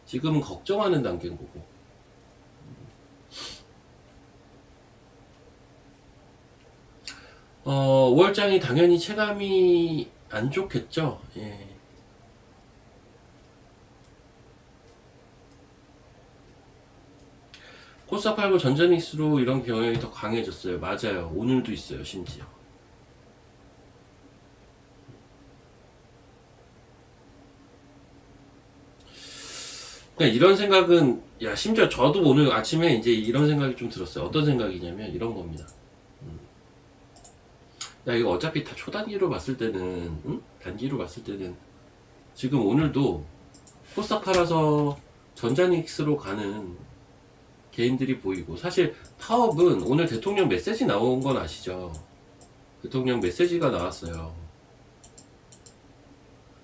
S1: 지금은 걱정하는 단계인 거고. 5월장이 당연히 체감이 안 좋겠죠. 예. 코스닥 팔고 전자닉스로 이런 경향이 더 강해졌어요. 맞아요. 오늘도 있어요. 심지어. 그러니까 이런 생각은 심지어 저도 오늘 아침에 이제 이런 생각이 좀 들었어요. 어떤 생각이냐면 이런 겁니다. 이거 어차피 다 초단기로 봤을 때는 단기로 봤을 때는 지금 오늘도 코스닥 팔아서 전자닉스로 가는 개인들이 보이고 사실 파업은 오늘 대통령 메시지 나온 건 아시죠? 대통령 메시지가 나왔어요.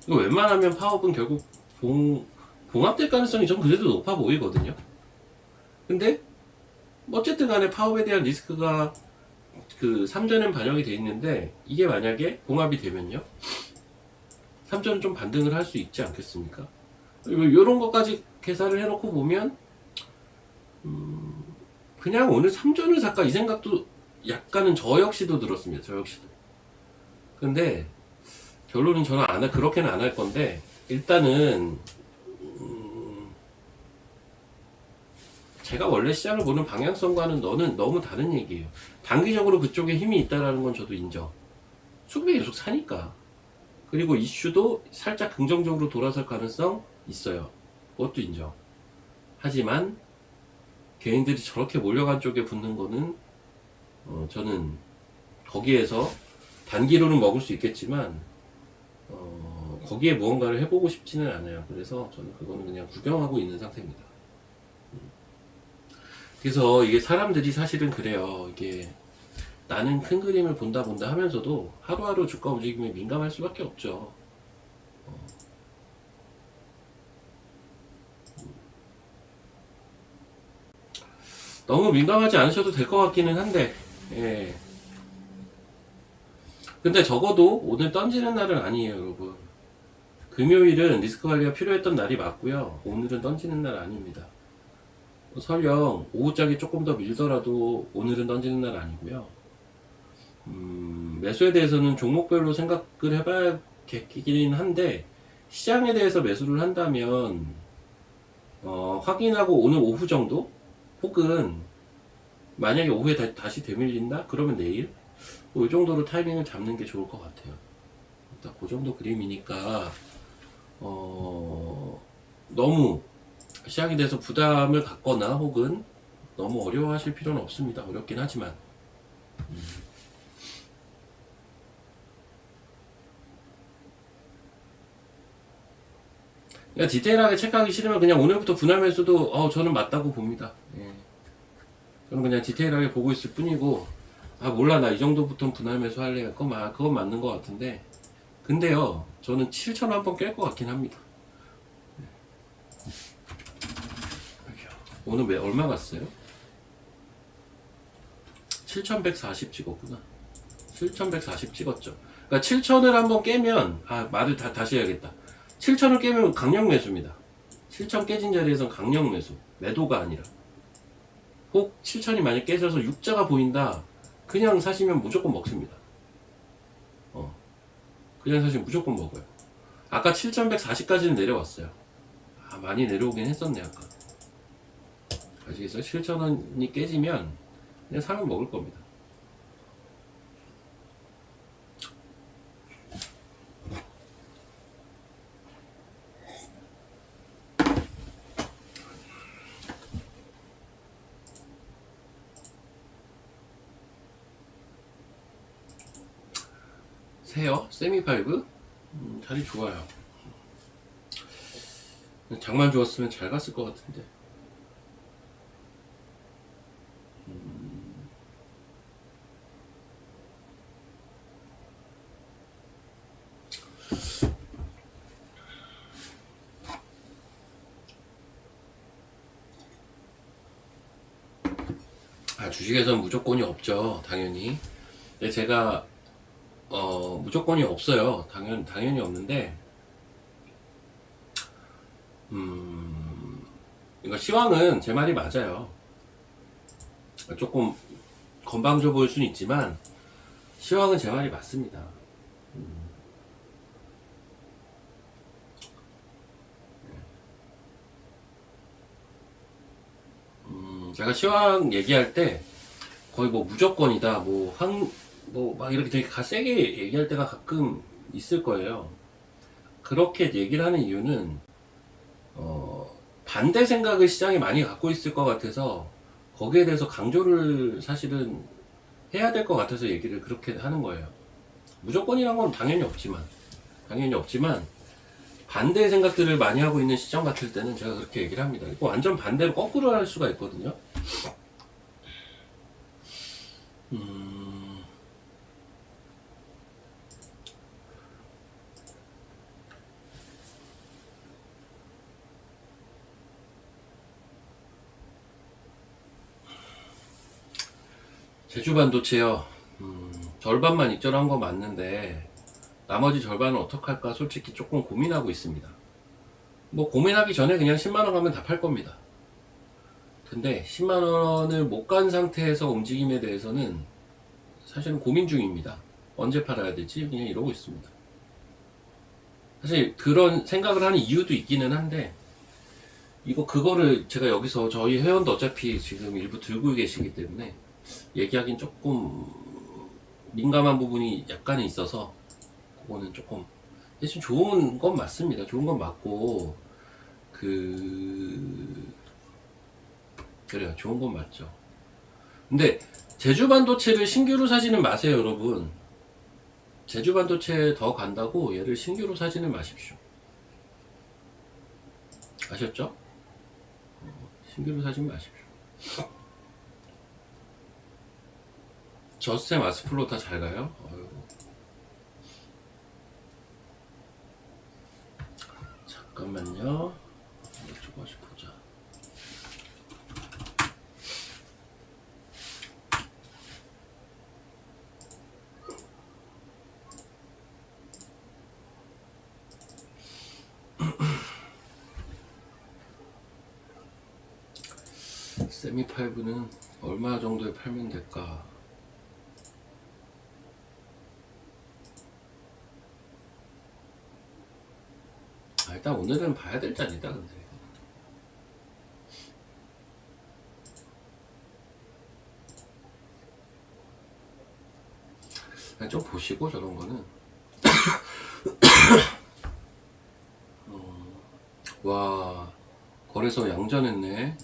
S1: 이거 웬만하면 파업은 결국 봉합될 가능성이 좀 그래도 높아 보이거든요. 근데 어쨌든 간에 파업에 대한 리스크가 그 3전엔 반영이 돼 있는데 이게 만약에 봉합이 되면요 3전은 좀 반등을 할 수 있지 않겠습니까? 이런 것까지 계산을 해놓고 보면 그냥 오늘 3전을 살까 이 생각도 약간은 저 역시도 들었습니다. 저 역시도. 근데 결론은 저는 그렇게는 안 할 건데 일단은 제가 원래 시장을 보는 방향성과는 너무 다른 얘기예요. 단기적으로 그쪽에 힘이 있다라는 건 저도 인정. 수급이 계속 사니까. 그리고 이슈도 살짝 긍정적으로 돌아설 가능성 있어요. 그것도 인정. 하지만 개인들이 저렇게 몰려간 쪽에 붙는 거는 저는 거기에서 단기로는 먹을 수 있겠지만 거기에 무언가를 해보고 싶지는 않아요. 그래서 저는 그거는 그냥 구경하고 있는 상태입니다. 그래서 이게 사람들이 사실은 그래요. 이게 나는 큰 그림을 본다 하면서도 하루하루 주가 움직임에 민감할 수밖에 없죠. 너무 민감하지 않으셔도 될 것 같기는 한데 예. 근데 적어도 오늘 던지는 날은 아니에요, 여러분. 금요일은 리스크 관리가 필요했던 날이 맞고요. 오늘은 던지는 날 아닙니다. 설령 오후장이 조금 더 밀더라도 오늘은 던지는 날 아니고요. 매수에 대해서는 종목별로 생각을 해봐야겠긴 한데 시장에 대해서 매수를 한다면 확인하고 오늘 오후 정도 혹은 만약에 오후에 다시 되밀린다? 그러면 내일 이 정도로 타이밍을 잡는 게 좋을 것 같아요. 일단 그 정도 그림이니까 너무 시장에 대해서 부담을 갖거나 혹은 너무 어려워하실 필요는 없습니다. 어렵긴 하지만 그러니까 디테일하게 체크하기 싫으면 그냥 오늘부터 분할 매수도 저는 맞다고 봅니다. 예. 저는 그냥 디테일하게 보고 있을 뿐이고 몰라 나 이 정도부터 분할 매수 할래 그건 맞는 것 같은데 근데요 저는 7천 한번 깰 것 같긴 합니다. 오늘 얼마 갔어요? 7140 찍었구나. 7140 찍었죠. 그러니까 7000을 한번 깨면 말을 다시 해야겠다. 7000을 깨면 강력 매수입니다. 7000 깨진 자리에선 강력 매수. 매도가 아니라. 혹 7000이 만약 깨져서 육자가 보인다. 그냥 사시면 무조건 먹습니다. 그냥 사시면 무조건 먹어요. 아까 7140까지는 내려왔어요. 많이 내려오긴 했었네 아까. 아시겠어요? 7000원이 깨지면 그냥 사면 먹을 겁니다. 세요? 세미5? 자리 좋아요. 장만 좋았으면 잘 갔을 것 같은데. 주식에선 무조건이 없죠, 당연히. 근데 제가 무조건이 없어요. 당연히 없는데, 이거 시황은 제 말이 맞아요. 조금 건방져 보일 수는 있지만 시황은 제 말이 맞습니다. 제가 시황 얘기할 때 거의 뭐 무조건이다, 뭐 막 이렇게 되게 세게 얘기할 때가 가끔 있을 거예요. 그렇게 얘기를 하는 이유는 반대 생각을 시장이 많이 갖고 있을 것 같아서 거기에 대해서 강조를 사실은 해야 될 것 같아서 얘기를 그렇게 하는 거예요. 무조건이란 건 당연히 없지만 반대 생각들을 많이 하고 있는 시점 같을 때는 제가 그렇게 얘기를 합니다. 이거 완전 반대로 거꾸로 할 수가 있거든요. 제주 반도체요. 절반만 익절한 거 맞는데 나머지 절반은 어떡할까 솔직히 조금 고민하고 있습니다. 뭐 고민하기 전에 그냥 10만원 가면 다 팔 겁니다. 근데 10만원을 못 간 상태에서 움직임에 대해서는 사실은 고민 중입니다. 언제 팔아야 되지? 그냥 이러고 있습니다. 사실 그런 생각을 하는 이유도 있기는 한데 그거를 제가 여기서 저희 회원도 어차피 지금 일부 들고 계시기 때문에 얘기하긴 조금 민감한 부분이 약간은 있어서 그거는 조금 대신 좋은 건 맞습니다. 좋은 건 맞고 그래요. 좋은 건 맞죠. 근데 제주 반도체를 신규로 사지는 마세요, 여러분. 제주 반도체 더 간다고 얘를 신규로 사지는 마십시오. 아셨죠? 신규로 사지 마십시오. 저스템 아스플로 다 잘 가요? 잠깐만요. 조금씩 보자. 세미5는 얼마 정도에 팔면 될까? 일단 오늘은 봐야 될 자리다. 근데 그냥 좀 보시고 저런 거는 와, 거래소 양전했네.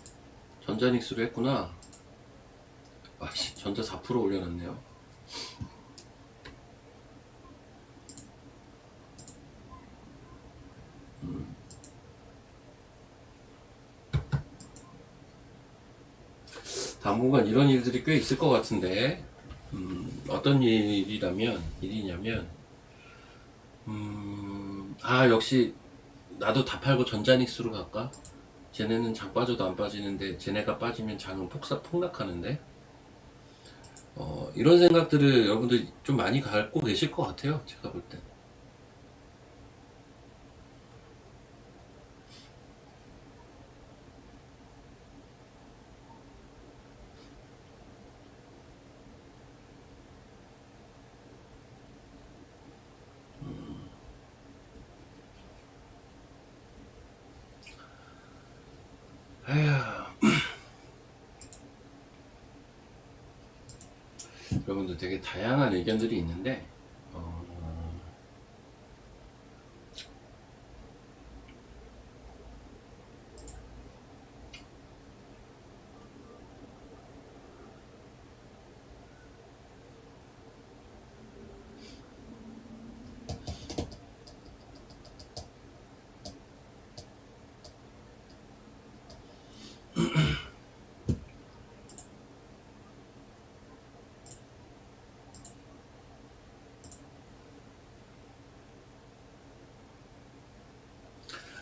S1: 전자닉스로 했구나. 전자 4% 올려놨네요. 당분간 이런 일들이 꽤 있을 것 같은데, 어떤 일이냐면, 역시 나도 다 팔고 전자닉스로 갈까? 쟤네는 장 빠져도 안 빠지는데 쟤네가 빠지면 장은 폭락하는데, 이런 생각들을 여러분들 좀 많이 갖고 계실 것 같아요. 제가 볼 때. 여러분들 되게 다양한 의견들이 있는데,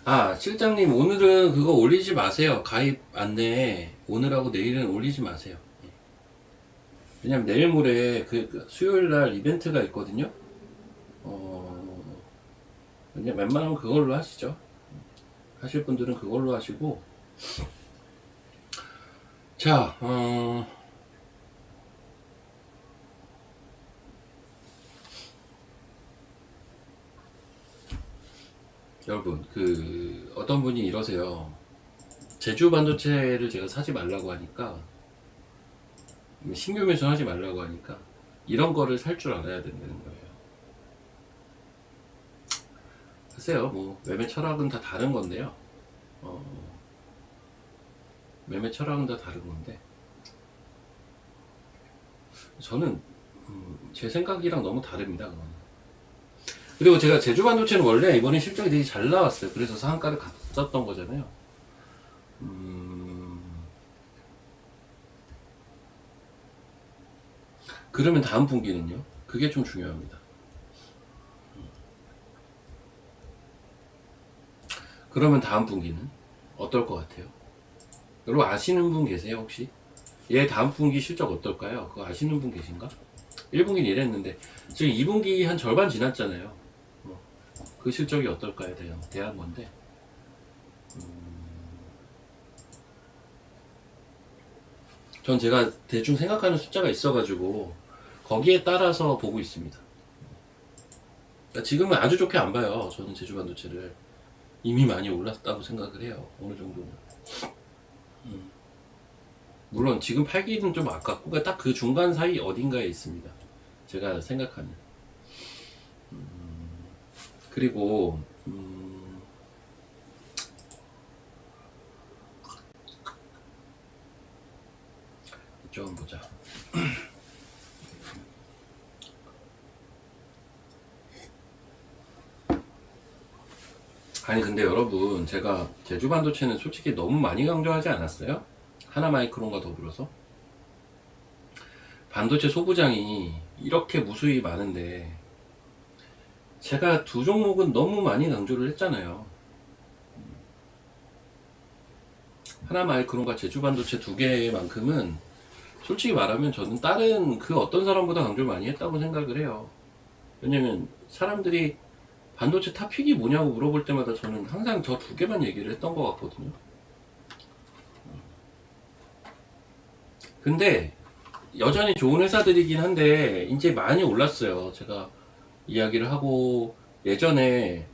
S1: 아, 실장님, 오늘은 그거 올리지 마세요. 가입 안내. 오늘하고 내일은 올리지 마세요. 왜냐면 내일 모레 그 수요일 날 이벤트가 있거든요. 어, 그냥 웬만하면 그걸로 하시죠. 하실 분들은 그걸로 하시고. 자, 여러분, 어떤 분이 이러세요. 제주 반도체를 제가 사지 말라고 하니까, 신규 매수하지 말라고 하니까, 이런 거를 살 줄 알아야 된다는 거예요. 글쎄요, 뭐, 매매 철학은 다 다른 건데요. 어, 매매 철학은 다 다른 건데, 저는, 제 생각이랑 너무 다릅니다, 그건. 그리고 제가 제주 반도체는 원래 이번에 실적이 되게 잘 나왔어요. 그래서 상한가를 갔었던 거잖아요. 그러면 다음 분기는요? 그게 좀 중요합니다. 그러면 다음 분기는 어떨 것 같아요? 여러분 아시는 분 계세요 혹시? 얘 다음 분기 실적 어떨까요? 그거 아시는 분 계신가? 1분기는 이랬는데 지금 2분기 한 절반 지났잖아요. 그 실적이 어떨까요? 대한 건데 전 제가 대충 생각하는 숫자가 있어가지고 거기에 따라서 보고 있습니다. 그러니까 지금은 아주 좋게 안 봐요. 저는 제주 반도체를 이미 많이 올랐다고 생각을 해요. 어느 정도는. 물론 지금 팔기는 좀 아깝고 딱 그 중간 사이 어딘가에 있습니다. 제가 생각하는. 그리고 좀 보자. 아니 근데 여러분 제가 제주 반도체는 솔직히 너무 많이 강조하지 않았어요? 하나마이크론과 더불어서 반도체 소부장이 이렇게 무수히 많은데 제가 두 종목은 너무 많이 강조를 했잖아요. 하나마이크론과 제주 반도체 두 개만큼은 솔직히 말하면 저는 다른 그 어떤 사람보다 강조를 많이 했다고 생각을 해요. 왜냐면 사람들이 반도체 탑픽이 뭐냐고 물어볼 때마다 저는 항상 저 두 개만 얘기를 했던 것 같거든요. 근데 여전히 좋은 회사들이긴 한데 이제 많이 올랐어요. 제가 이야기를 하고 예전에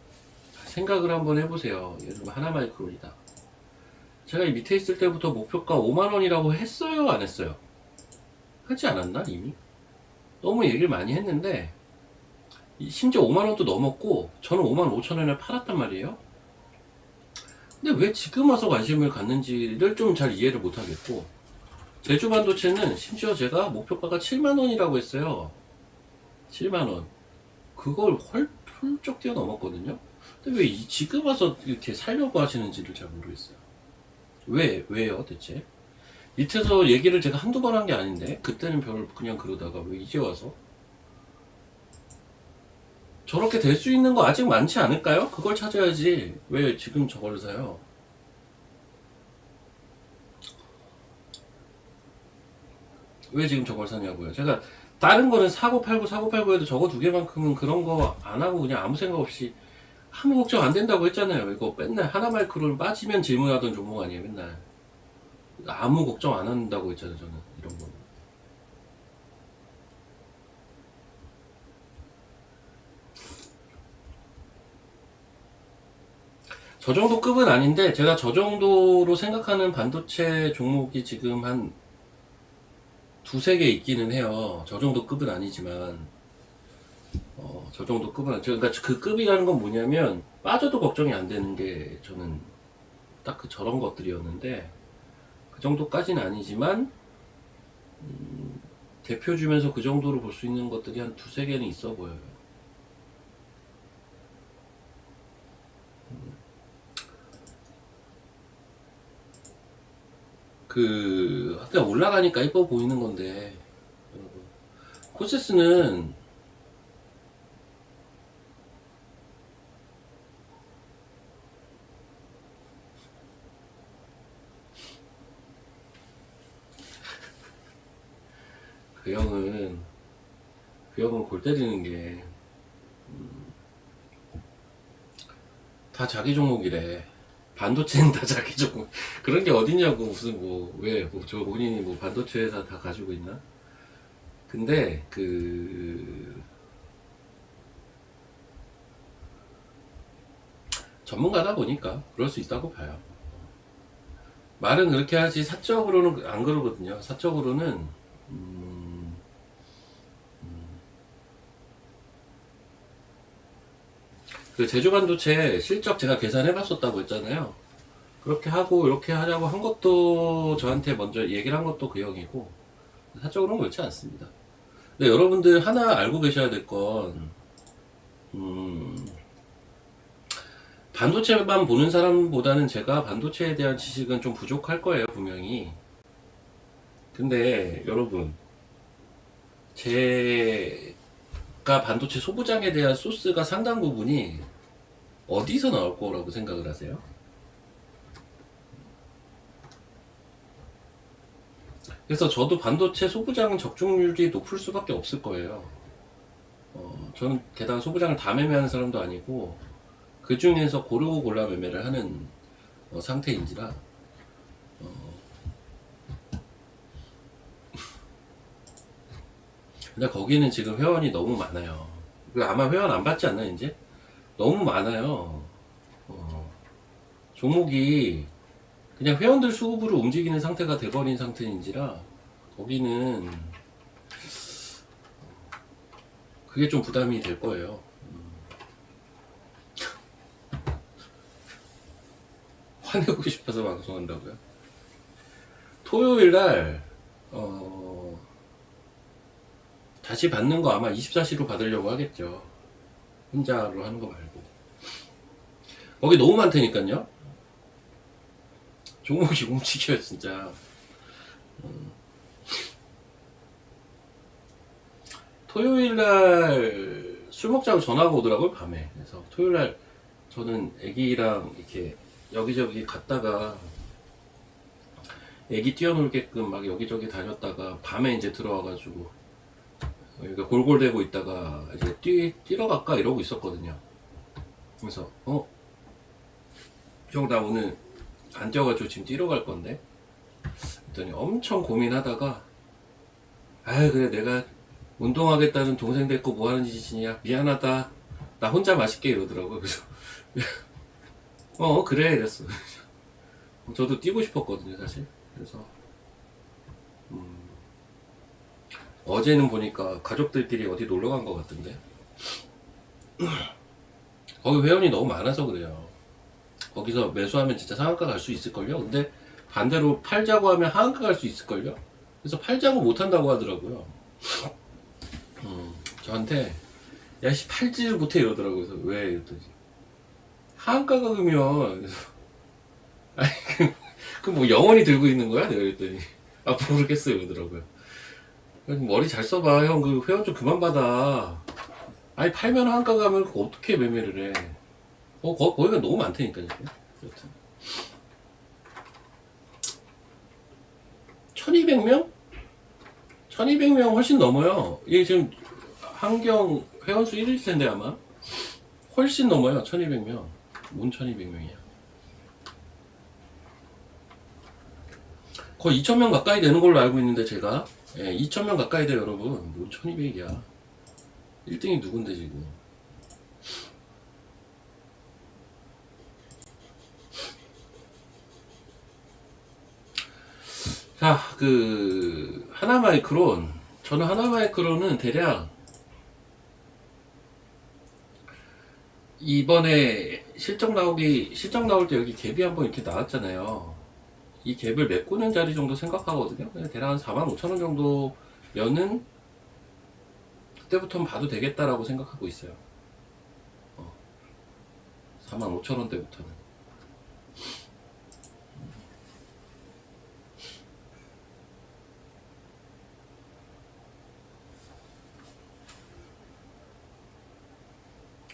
S1: 생각을 한번 해보세요. 예를 들면 하나마이크론이다. 제가 이 밑에 있을 때부터 목표가 5만원이라고 했어요? 안 했어요? 하지 않았나 이미? 너무 얘기를 많이 했는데 심지어 5만원도 넘었고 저는 5만 5천원에 팔았단 말이에요. 근데 왜 지금 와서 관심을 갖는지를 좀 잘 이해를 못하겠고 제주 반도체는 심지어 제가 목표가가 7만원이라고 했어요. 7만원. 그걸 훌쩍 뛰어넘었거든요. 근데 왜 지금 와서 이렇게 살려고 하시는지를 잘 모르겠어요. 왜요 대체? 밑에서 얘기를 제가 한두 번 한 게 아닌데 그때는 별 그냥 그러다가 왜 이제 와서 저렇게 될 수 있는 거 아직 많지 않을까요? 그걸 찾아야지 왜 지금 저걸 사요? 왜 지금 저걸 사냐고요. 제가 다른 거는 사고 팔고 해도 저거 두 개만큼은 그런 거 안 하고 그냥 아무 생각 없이 아무 걱정 안 된다고 했잖아요. 이거 맨날 하나마이크론 빠지면 질문하던 종목 아니에요 맨날. 아무 걱정 안 한다고 했잖아요 저는 이런 거. 저 정도 급은 아닌데 제가 저 정도로 생각하는 반도체 종목이 지금 한 두세 개 있기는 해요. 저 정도 급은 아니지만 저 정도 급은 그러니까 그 급이라는 건 뭐냐면 빠져도 걱정이 안 되는 게 저는 딱 그 저런 것들이었는데 그 정도까지는 아니지만 대표 주면서 그 정도로 볼 수 있는 것들이 한 두세 개는 있어 보여요. 하여튼 올라가니까 이뻐 보이는 건데 여러분 코세스는 그 형은 골 때리는 게 다 자기 종목이래. 반도체는 다 자기 종목. 그런 게 어딨냐고. 무슨 뭐 왜 뭐 저 본인이 뭐 반도체 회사 다 가지고 있나? 근데 그 전문가다 보니까 그럴 수 있다고 봐요. 말은 그렇게 하지 사적으로는 안 그러거든요. 사적으로는 음, 그 제주반도체 실적 제가 계산해봤었다고 했잖아요. 그렇게 하고 이렇게 하자고 한 것도 저한테 먼저 얘기를 한 것도 그 형이고 사적으로는 그렇지 않습니다. 근데 여러분들 하나 알고 계셔야 될 건 반도체만 보는 사람보다는 제가 반도체에 대한 지식은 좀 부족할 거예요, 분명히. 근데 여러분, 제가 반도체 소부장에 대한 소스가 상당 부분이 어디서 나올 거라고 생각을 하세요? 그래서 저도 반도체 소부장 적중률이 높을 수밖에 없을 거예요. 저는 게다가 소부장을 다 매매하는 사람도 아니고 그 중에서 고르고 골라 매매를 하는 상태인지라. 근데 거기는 지금 회원이 너무 많아요. 아마 회원 안 받지 않나 이제? 너무 많아요. 종목이 그냥 회원들 수급으로 움직이는 상태가 돼버린 상태인지라 거기는 그게 좀 부담이 될 거예요. 화내고 싶어서 방송한다고요? 토요일 날 다시 받는 거 아마 24시로 받으려고 하겠죠. 혼자로 하는 거 말고. 거기 너무 많다니까요. 종목이 움직여요 진짜. 토요일 날 술 먹자고 전화가 오더라고요 밤에. 그래서 토요일 날 저는 애기랑 이렇게 여기저기 갔다가 애기 뛰어놀게끔 막 여기저기 다녔다가 밤에 이제 들어와가지고 그러니까 골골대고 있다가 이제 뛰러 갈까 이러고 있었거든요. 그래서 형 나 오늘 안 뛰어가지고 지금 뛰러 갈 건데 그랬더니 엄청 고민하다가 아유 그래 내가 운동하겠다는 동생 데리고 뭐하는 짓이냐 미안하다 나 혼자 맛있게 이러더라고요. 그래서 그래 이랬어. 저도 뛰고 싶었거든요 사실. 그래서 어제는 보니까 가족들끼리 어디 놀러 간 것 같던데 거기 회원이 너무 많아서 그래요. 거기서 매수하면 진짜 상한가 갈 수 있을걸요. 근데 반대로 팔자고 하면 하한가 갈 수 있을걸요. 그래서 팔자고 못한다고 하더라고요. 저한테 야씨 팔지를 못해 이러더라고요. 그래서 왜 이랬더니 하한가가 그러면 아니 그 뭐 영원히 들고 있는 거야? 내가 그랬더니 모르겠어요 이러더라고요. 머리 잘 써봐 형. 그 회원 좀 그만 받아. 아니 팔면 하한가 가면 어떻게 매매를 해. 거기가 너무 많다니까요. 여튼 1200명? 1200명 훨씬 넘어요. 이게 지금 한경 회원수 1일 텐데 아마 훨씬 넘어요. 1200명. 뭔 1200명이야. 거의 2000명 가까이 되는 걸로 알고 있는데 제가 2000명 가까이 돼요 여러분. 뭔 1200이야. 1등이 누군데 지금. 자, 하나마이크론. 저는 하나마이크론은 대략 이번에 실적 나올 때 여기 갭이 한번 이렇게 나왔잖아요. 이 갭을 메꾸는 자리 정도 생각하거든요. 대략 한 45,000원 정도면은 그때부터는 봐도 되겠다라고 생각하고 있어요. 45,000원대부터는.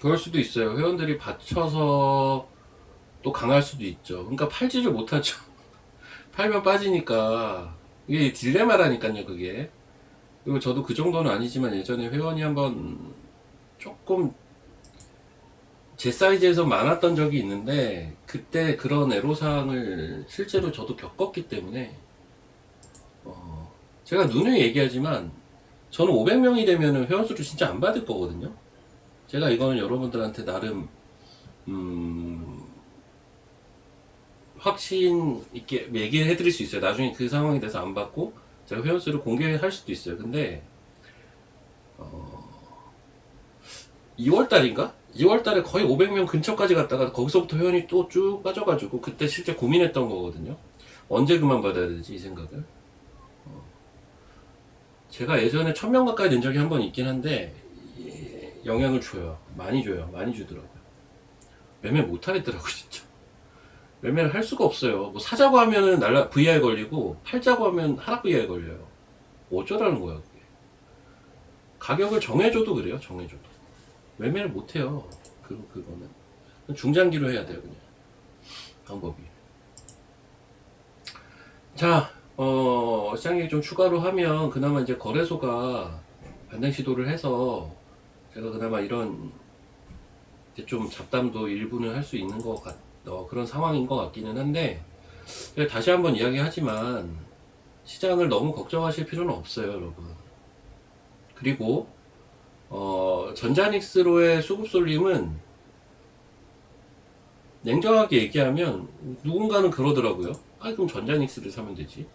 S1: 그럴 수도 있어요. 회원들이 받쳐서 또 강할 수도 있죠. 그러니까 팔지를 못하죠. 팔면 빠지니까. 이게 딜레마라니까요, 그게. 그리고 저도 그 정도는 아니지만 예전에 회원이 한번 조금 제 사이즈에서 많았던 적이 있는데, 그때 그런 애로사항을 실제로 저도 겪었기 때문에 제가 누누이 얘기하지만 저는 500명이 되면 회원수를 진짜 안 받을 거거든요. 제가 이거는 여러분들한테 나름 확신 있게 얘기를 해드릴 수 있어요. 나중에 그 상황이 돼서 안 받고 제가 회원수를 공개할 수도 있어요. 근데 2월달인가? 2월달에 거의 500명 근처까지 갔다가 거기서부터 회원이 또 쭉 빠져가지고 그때 실제 고민했던 거거든요. 언제 그만 받아야 되지 이 생각을. 제가 예전에 1000명 가까이 된 적이 한 번 있긴 한데 영향을 줘요. 많이 줘요. 많이 주더라고요. 매매 못 하겠더라고 진짜. 매매를 할 수가 없어요. 뭐 사자고 하면은 VR 걸리고 팔자고 하면 하락 VR 걸려요. 뭐 어쩌라는 거야 그게. 가격을 정해줘도 그래요. 정해줘도 매매를 못 해요. 그거는 중장기로 해야 돼요. 그냥 방법이. 자, 시장에 좀 추가로 하면 그나마 이제 거래소가 반등 시도를 해서 제가 그나마 이런 이제 좀 잡담도 일부는 할 수 있는 것 그런 상황인 것 같기는 한데, 다시 한번 이야기하지만 시장을 너무 걱정하실 필요는 없어요, 여러분. 그리고 전자닉스로의 수급 쏠림은 냉정하게 얘기하면 누군가는 그러더라고요. 아, 그럼 전자닉스를 사면 되지.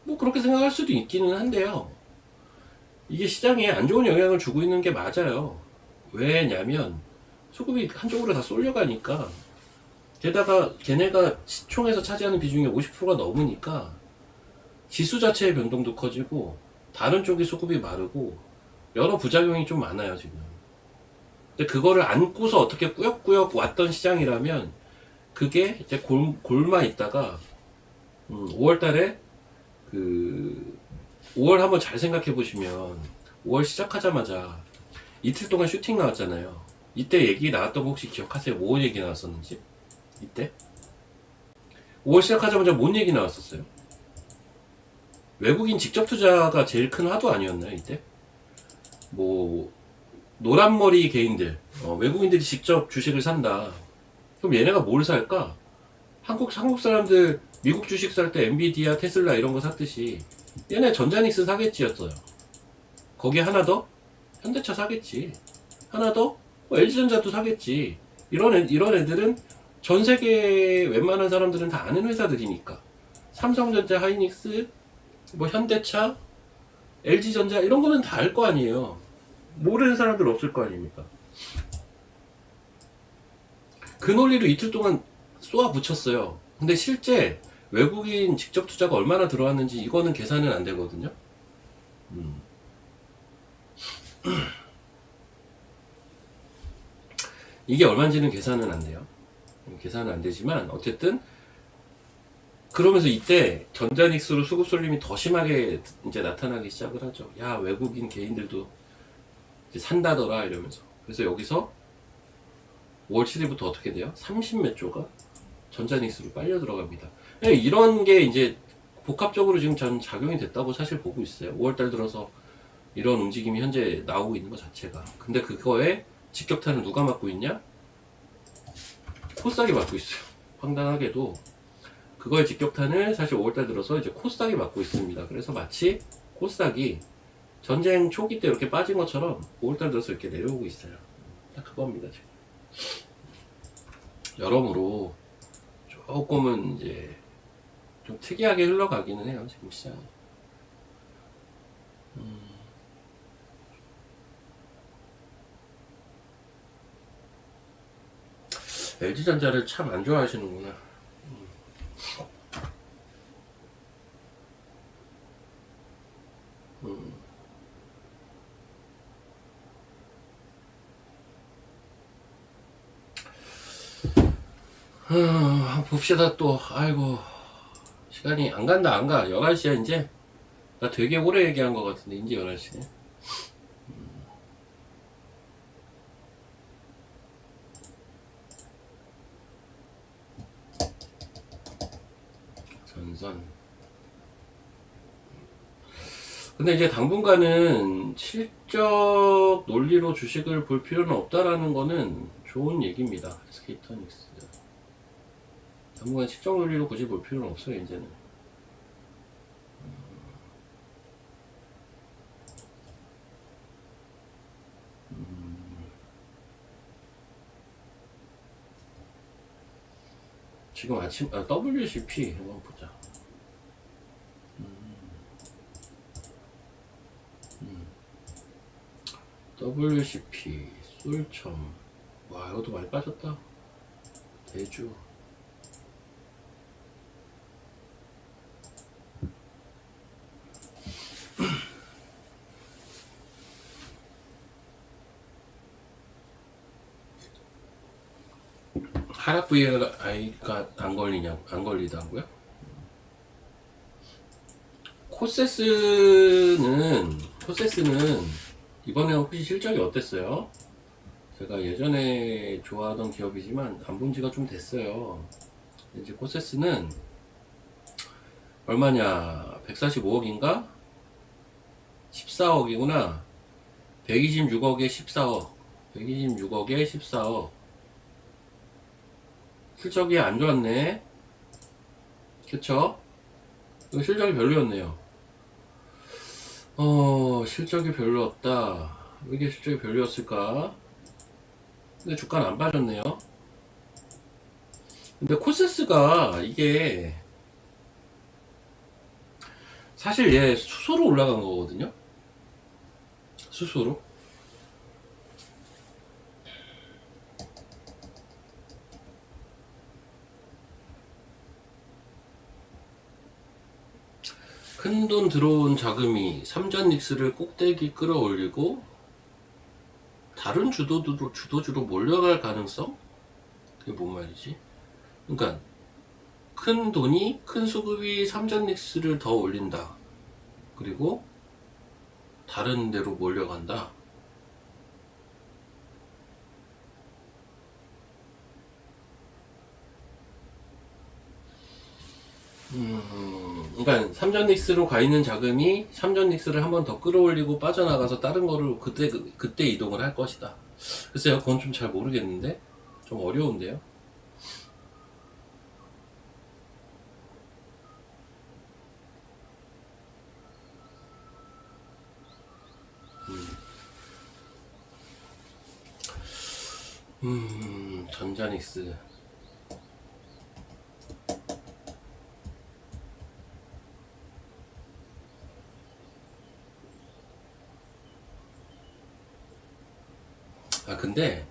S1: 뭐 그렇게 생각할 수도 있기는 한데요. 이게 시장에 안 좋은 영향을 주고 있는 게 맞아요. 왜냐면 수급이 한쪽으로 다 쏠려가니까, 게다가 걔네가 시총에서 차지하는 비중이 50%가 넘으니까 지수 자체의 변동도 커지고 다른 쪽이 수급이 마르고 여러 부작용이 좀 많아요 지금. 근데 그거를 안고서 어떻게 꾸역꾸역 왔던 시장이라면 그게 이제 골마 있다가 5월달에 5월 한번 잘 생각해 보시면 5월 시작하자마자 이틀 동안 슈팅 나왔잖아요. 이때 얘기 나왔던 거 혹시 기억하세요? 뭐 얘기 나왔었는지? 이때 5월 시작하자마자 뭔 얘기 나왔었어요? 외국인 직접 투자가 제일 큰 화두 아니었나요 이때? 뭐 노란머리 개인들, 외국인들이 직접 주식을 산다. 그럼 얘네가 뭘 살까? 한국 사람들 미국 주식 살 때 엔비디아, 테슬라 이런 거 샀듯이 얘네 전자닉스 사겠지였어요. 거기에 하나 더 현대차 사겠지. 하나 더 LG전자도 사겠지. 이런 애들은 전 세계 웬만한 사람들은 다 아는 회사들이니까. 삼성전자, 하이닉스, 뭐 현대차, LG전자 이런 거는 다 알 거 아니에요. 모르는 사람들 없을 거 아닙니까? 그 논리로 이틀 동안 쏘아 붙였어요. 근데 실제 외국인 직접 투자가 얼마나 들어왔는지 이거는 계산은 안 되거든요. 이게 얼마인지는 계산은 안 돼요. 계산은 안 되지만 어쨌든 그러면서 이때 전자닉스로 수급 쏠림이 더 심하게 이제 나타나기 시작을 하죠. 야, 외국인 개인들도 이제 산다더라 이러면서. 그래서 여기서 5월 7일부터 어떻게 돼요? 30몇 조가 전자닉스로 빨려 들어갑니다. 이런 게 이제 복합적으로 지금 전 작용이 됐다고 사실 보고 있어요. 5월달 들어서 이런 움직임이 현재 나오고 있는 것 자체가. 근데 그거에 직격탄을 누가 맞고 있냐? 코스닥이 맞고 있어요. 황당하게도 그거에 직격탄을 사실 5월달 들어서 이제 코스닥이 맞고 있습니다. 그래서 마치 코스닥이 전쟁 초기 때 이렇게 빠진 것처럼 5월달 들어서 이렇게 내려오고 있어요. 딱 그겁니다 지금. 여러모로 조금은 이제 좀 특이하게 흘러가기는 해요 지금 시장이. LG전자를 참 안 좋아하시는구나. 봅시다 또. 아이고 시간이 안 간다 안 가. 11시야 이제. 나 되게 오래 얘기한 것 같은데 이제 11시네. 전선 근데 이제 당분간은 실적 논리로 주식을 볼 필요는 없다라는 거는 좋은 얘기입니다. SK하이닉스. 당분간 실적 논리로 굳이 볼 필요는 없어요, 이제는. 지금 아침, WCP 한번 보자. WCP, 솔첨. 와, 이것도 많이 빠졌다. 대주. 하락 VI가 안 걸리다고요? 코세스는 이번에 혹시 실적이 어땠어요? 제가 예전에 좋아하던 기업이지만 안 본 지가 좀 됐어요. 이제 코세스는 얼마냐? 145억인가? 14억이구나. 126억에 14억. 126억에 14억. 실적이 안 좋았네. 그쵸? 이거 실적이 별로였네요. 실적이 별로였다. 왜 이게 실적이 별로였을까? 근데 주가는 안 빠졌네요. 근데 코세스가 이게 사실 얘 수소로 올라간 거거든요. 수소로. 큰돈 들어온 자금이 삼전닉스를 꼭대기 끌어올리고 다른 주도주로 몰려갈 가능성? 그게 뭔 말이지? 그러니까 큰 돈이 큰 수급이 삼전닉스를 더 올린다. 그리고 다른 데로 몰려간다. 그러니까 삼전닉스로 가 있는 자금이 삼전닉스를 한 번 더 끌어올리고 빠져나가서 다른 거를 그때 이동을 할 것이다. 글쎄요, 그건 좀 잘 모르겠는데 좀 어려운데요. 전자닉스. 근데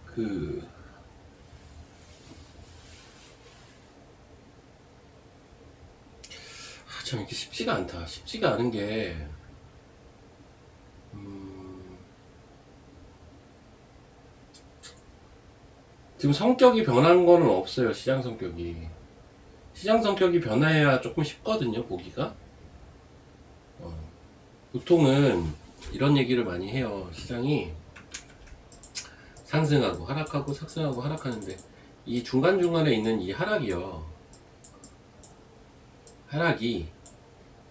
S1: 참 이렇게 쉽지가 않다. 쉽지가 않은 게 지금 성격이 변한 거는 없어요. 시장 성격이 변해야 조금 쉽거든요, 보기가. 보통은 이런 얘기를 많이 해요. 시장이 상승하고 하락하고 상승하고 하락하는데 이 중간중간에 있는 이 하락이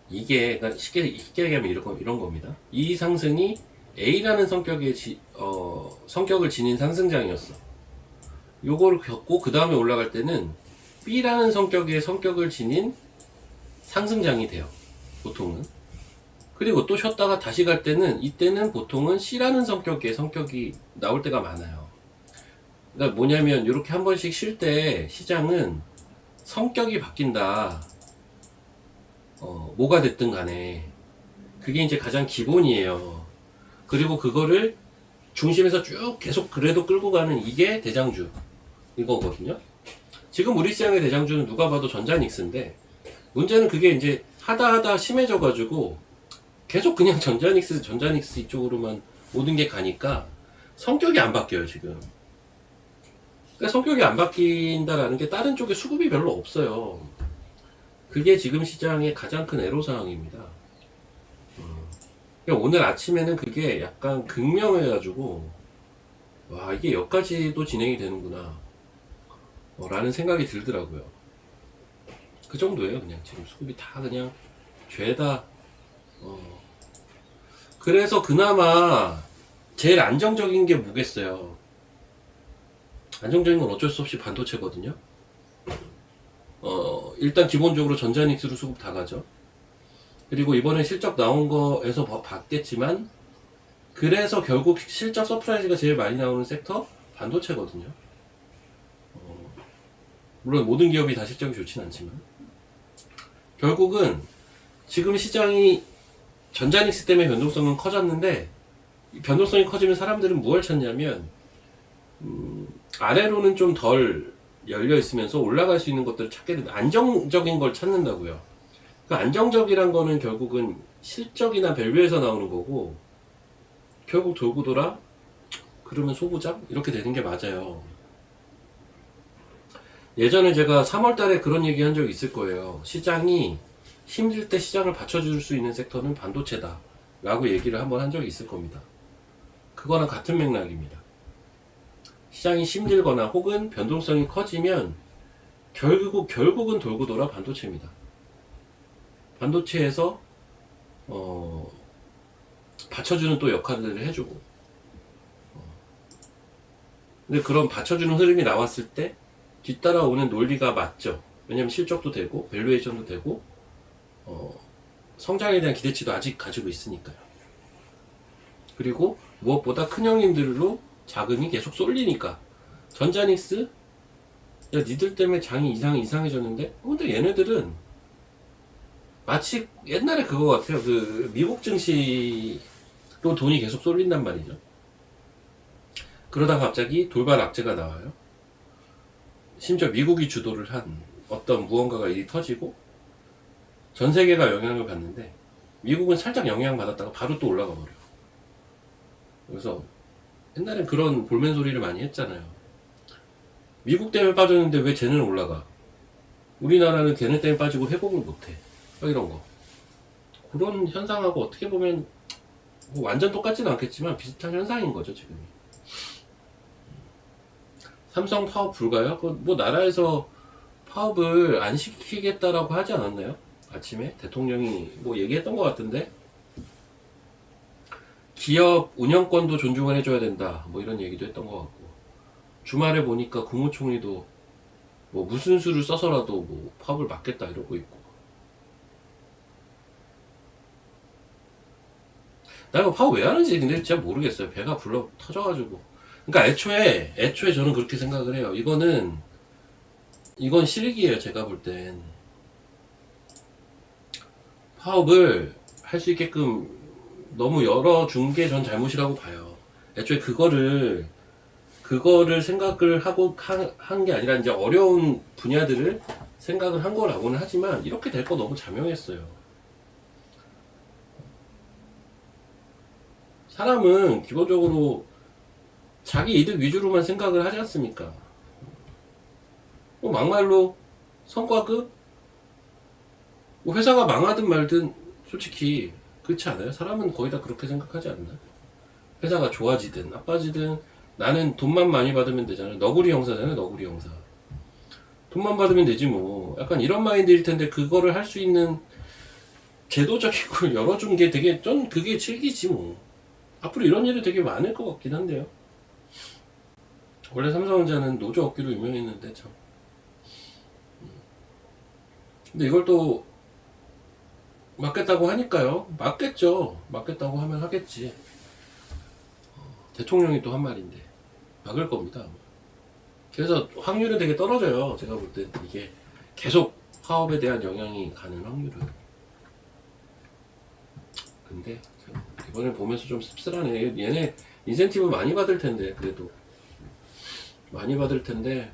S1: 이게 그러니까 쉽게 얘기하면 이런 겁니다. 이 상승이 A라는 성격을 지닌 상승장이었어. 요거를 겪고 그 다음에 올라갈 때는 B라는 성격을 지닌 상승장이 돼요. 보통은. 그리고 또 쉬었다가 다시 갈 때는 이때는 보통은 C라는 성격이 나올 때가 많아요. 그러니까 뭐냐면 이렇게 한 번씩 쉴 때 시장은 성격이 바뀐다. 뭐가 됐든 간에 그게 이제 가장 기본이에요. 그리고 그거를 중심에서 쭉 계속 그래도 끌고 가는 이게 대장주 이거거든요. 지금 우리 시장의 대장주는 누가 봐도 전자닉스인데 문제는 그게 이제 하다 심해져 가지고 계속 그냥 전자닉스 이쪽으로만 모든 게 가니까 성격이 안 바뀌어요 지금. 그러니까 성격이 안 바뀐다라는 게 다른 쪽에 수급이 별로 없어요. 그게 지금 시장의 가장 큰 애로사항입니다. 그러니까 오늘 아침에는 그게 약간 극명해가지고 와 이게 여기까지도 진행이 되는구나 라는 생각이 들더라고요. 그 정도예요. 그냥 지금 수급이 다 그냥 죄다 그래서 그나마 제일 안정적인 게 뭐겠어요. 안정적인 건 어쩔 수 없이 반도체거든요. 일단 기본적으로 전자닉스로 수급 다 가죠. 그리고 이번에 실적 나온 거에서 봤겠지만, 그래서 결국 실적 서프라이즈가 제일 많이 나오는 섹터 반도체거든요. 물론 모든 기업이 다 실적이 좋진 않지만, 결국은 지금 시장이 전자닉스 때문에 변동성은 커졌는데, 이 변동성이 커지면 사람들은 무엇을 찾냐면, 아래로는 좀 덜 열려 있으면서 올라갈 수 있는 것들을 찾게 된다. 안정적인 걸 찾는다고요. 그 안정적이란 거는 결국은 실적이나 밸류에서 나오는 거고, 결국 돌고 돌아 그러면 소부장 이렇게 되는 게 맞아요. 예전에 제가 3월 달에 그런 얘기 한 적이 있을 거예요. 시장이 힘들 때 시장을 받쳐줄 수 있는 섹터는 반도체다 라고 얘기를 한번 한 적이 있을 겁니다. 그거랑 같은 맥락입니다. 시장이 힘들거나 혹은 변동성이 커지면 결국은 돌고 돌아 반도체입니다. 반도체에서 받쳐주는 또 역할들을 해주고, 근데 그런 받쳐주는 흐름이 나왔을 때 뒤따라오는 논리가 맞죠. 왜냐면 실적도 되고 밸류에이션도 되고 성장에 대한 기대치도 아직 가지고 있으니까요. 그리고 무엇보다 큰 형님들로 자금이 계속 쏠리니까, 전자닉스 야 니들 때문에 장이 이상해졌는데, 근데 얘네들은 마치 옛날에 그거 같아요. 그 미국 증시로 돈이 계속 쏠린단 말이죠. 그러다가 갑자기 돌발 악재가 나와요. 심지어 미국이 주도를 한 어떤 무언가가 일이 터지고 전 세계가 영향을 받는데, 미국은 살짝 영향받았다가 바로 또 올라가 버려요. 그래서 옛날엔 그런 볼멘 소리를 많이 했잖아요. 미국 때문에 빠졌는데 왜 쟤는 올라가? 우리나라는 걔네 때문에 빠지고 회복을 못해. 이런 거. 그런 현상하고 어떻게 보면 뭐 완전 똑같지는 않겠지만 비슷한 현상인 거죠, 지금. 삼성 파업 불가요? 뭐 나라에서 파업을 안 시키겠다라고 하지 않았나요? 아침에 대통령이 뭐 얘기했던 것 같은데, 기업 운영권도 존중을 해줘야 된다 뭐 이런 얘기도 했던 것 같고, 주말에 보니까 국무총리도 뭐 무슨 수를 써서라도 뭐 파업을 막겠다 이러고 있고. 나 이거 파업 왜 하는지 근데 진짜 모르겠어요. 배가 불러 터져가지고. 그러니까 애초에 저는 그렇게 생각을 해요. 이건 실기예요. 제가 볼 땐 파업을 할 수 있게끔 너무 열어준 게 전 잘못이라고 봐요. 애초에 그거를 생각을 하고 한 게 아니라 이제 어려운 분야들을 생각을 한 거라고는 하지만, 이렇게 될 거 너무 자명했어요. 사람은 기본적으로 자기 이득 위주로만 생각을 하지 않습니까? 막말로 성과급? 뭐 회사가 망하든 말든 솔직히 그렇지 않아요? 사람은 거의 다 그렇게 생각하지 않나? 회사가 좋아지든 나빠지든 나는 돈만 많이 받으면 되잖아요. 너구리 형사잖아요. 너구리 형사. 돈만 받으면 되지 뭐. 약간 이런 마인드일 텐데, 그거를 할 수 있는 제도적인 걸 열어준 게 되게 전 그게 칠기지 뭐. 앞으로 이런 일이 되게 많을 것 같긴 한데요. 원래 삼성전자는 노조 업계로 유명했는데 참. 근데 이걸 또 막겠다고 하니까요. 막겠죠. 막겠다고 하면 하겠지. 대통령이 또 한 말인데 막을 겁니다. 그래서 확률은 되게 떨어져요. 제가 볼 때 이게 계속 파업에 대한 영향이 가는 확률은. 근데 이번에 보면서 좀 씁쓸하네. 얘네 인센티브 많이 받을 텐데, 그래도 많이 받을 텐데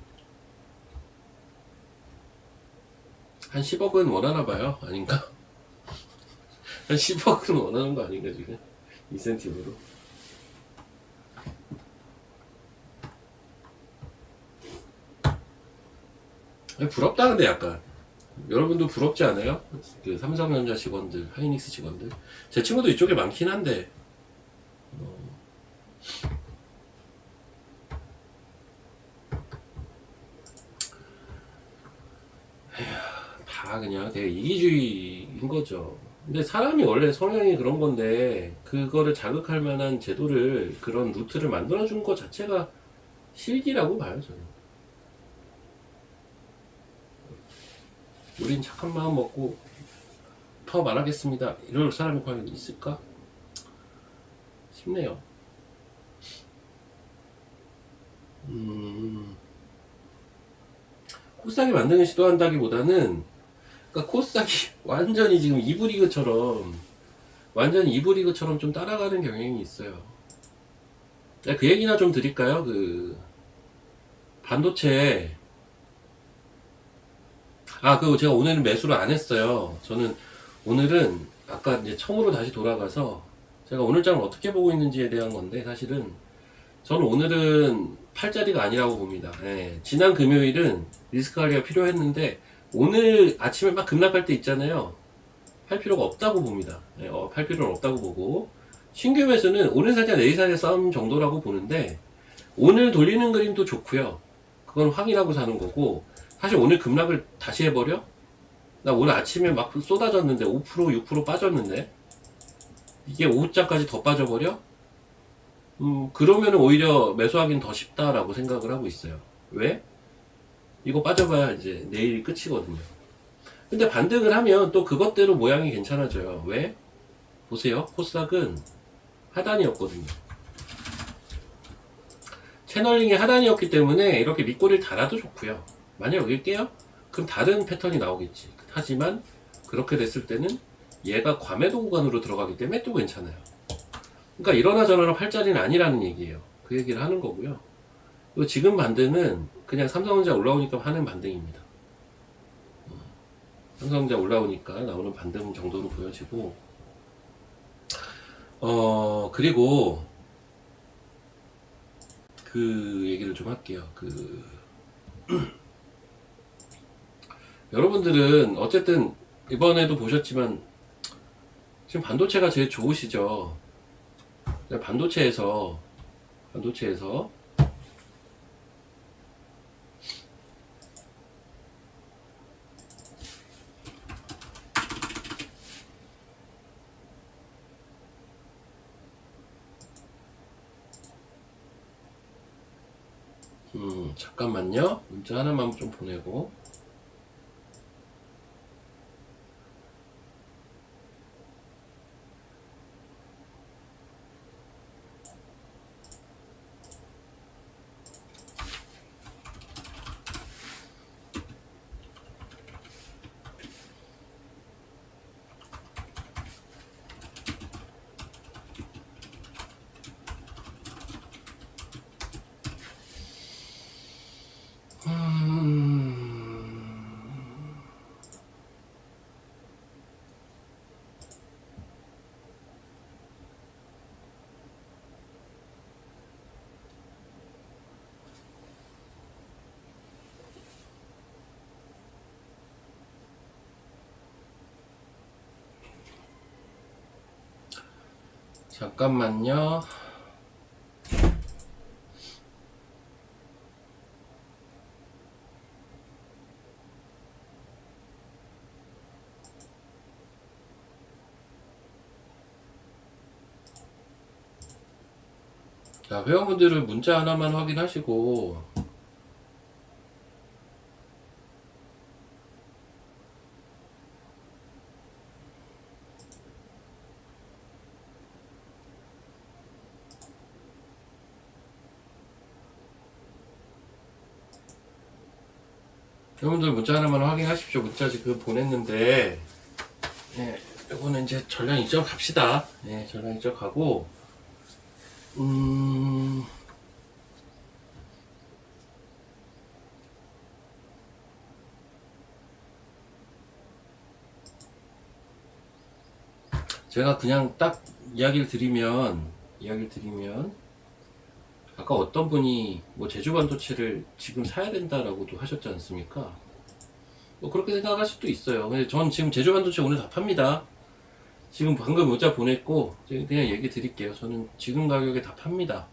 S1: 한 10억은 원하나 봐요. 아닌가? 한 10억은 원하는 거 아닌가 지금? 인센티브로. 부럽다. 근데 약간 여러분도 부럽지 않아요? 그 삼성전자 직원들, 하이닉스 직원들. 제 친구도 이쪽에 많긴 한데 다 그냥 되게 이기주의인 거죠. 근데 사람이 원래 성향이 그런 건데 그거를 자극할 만한 제도를 그런 루트를 만들어 준 것 자체가 실기라고 봐요 저는. 우린 착한 마음 먹고 더 말하겠습니다 이럴 사람이 과연 있을까 싶네요. 코스닥이 만드는 시도한다기보다는 그러니까 코스닥이 완전히 지금 이브리그처럼 좀 따라가는 경향이 있어요. 그 얘기나 좀 드릴까요? 그 반도체 그거 제가 오늘은 매수를 안 했어요. 저는 오늘은 아까 이제 처음으로 다시 돌아가서 제가 오늘장을 어떻게 보고 있는지에 대한 건데 사실은 저는 오늘은 팔자리가 아니라고 봅니다. 예, 지난 금요일은 리스크 관리가 필요했는데 오늘 아침에 막 급락할 때 있잖아요. 팔 필요가 없다고 봅니다. 예, 팔 필요는 없다고 보고 신규 매수는 오른살자 내리살자 싸움 정도라고 보는데 오늘 돌리는 그림도 좋고요. 그건 확인하고 사는 거고 사실 오늘 급락을 다시 해버려? 나 오늘 아침에 막 쏟아졌는데 5% 6% 빠졌는데 이게 오후장까지 더 빠져버려? 그러면 오히려 매수하기는 더 쉽다라고 생각을 하고 있어요. 왜? 이거 빠져봐야 이제 내일이 끝이거든요. 근데 반등을 하면 또 그것대로 모양이 괜찮아져요. 왜? 보세요. 코스닥은 하단이었거든요. 채널링이 하단이었기 때문에 이렇게 밑꼬리를 달아도 좋고요. 만약 여기 깨요? 그럼 다른 패턴이 나오겠지. 하지만 그렇게 됐을 때는 얘가 과매도 구간으로 들어가기 때문에 또 괜찮아요. 그러니까 이러나 저러나 팔자리는 아니라는 얘기예요. 그 얘기를 하는 거고요. 그리고 지금 반등은 그냥 삼성전자 올라오니까 하는 반등입니다. 삼성전자 올라오니까 나오는 반등 정도로 보여지고 그리고 그 얘기를 좀 할게요. 여러분들은 어쨌든 이번에도 보셨지만 지금 반도체가 제일 좋으시죠. 반도체에서 잠깐만요. 문자 하나만 좀 보내고 잠깐만요. 자, 회원분들은 문자 하나만 확인하시고 여러분들 문자 하나만 확인하십시오. 문자 지금 보냈는데 요거는 이제 전량 이적 합시다. 전량 이적하고 제가 그냥 딱 이야기를 드리면 아까 어떤 분이 뭐 제주 반도체를 지금 사야 된다라고도 하셨지 않습니까? 뭐 그렇게 생각할 수도 있어요. 근데 전 지금 제주 반도체 오늘 다 팝니다. 지금 방금 문자 보냈고 그냥 얘기 드릴게요. 저는 지금 가격에 다 팝니다.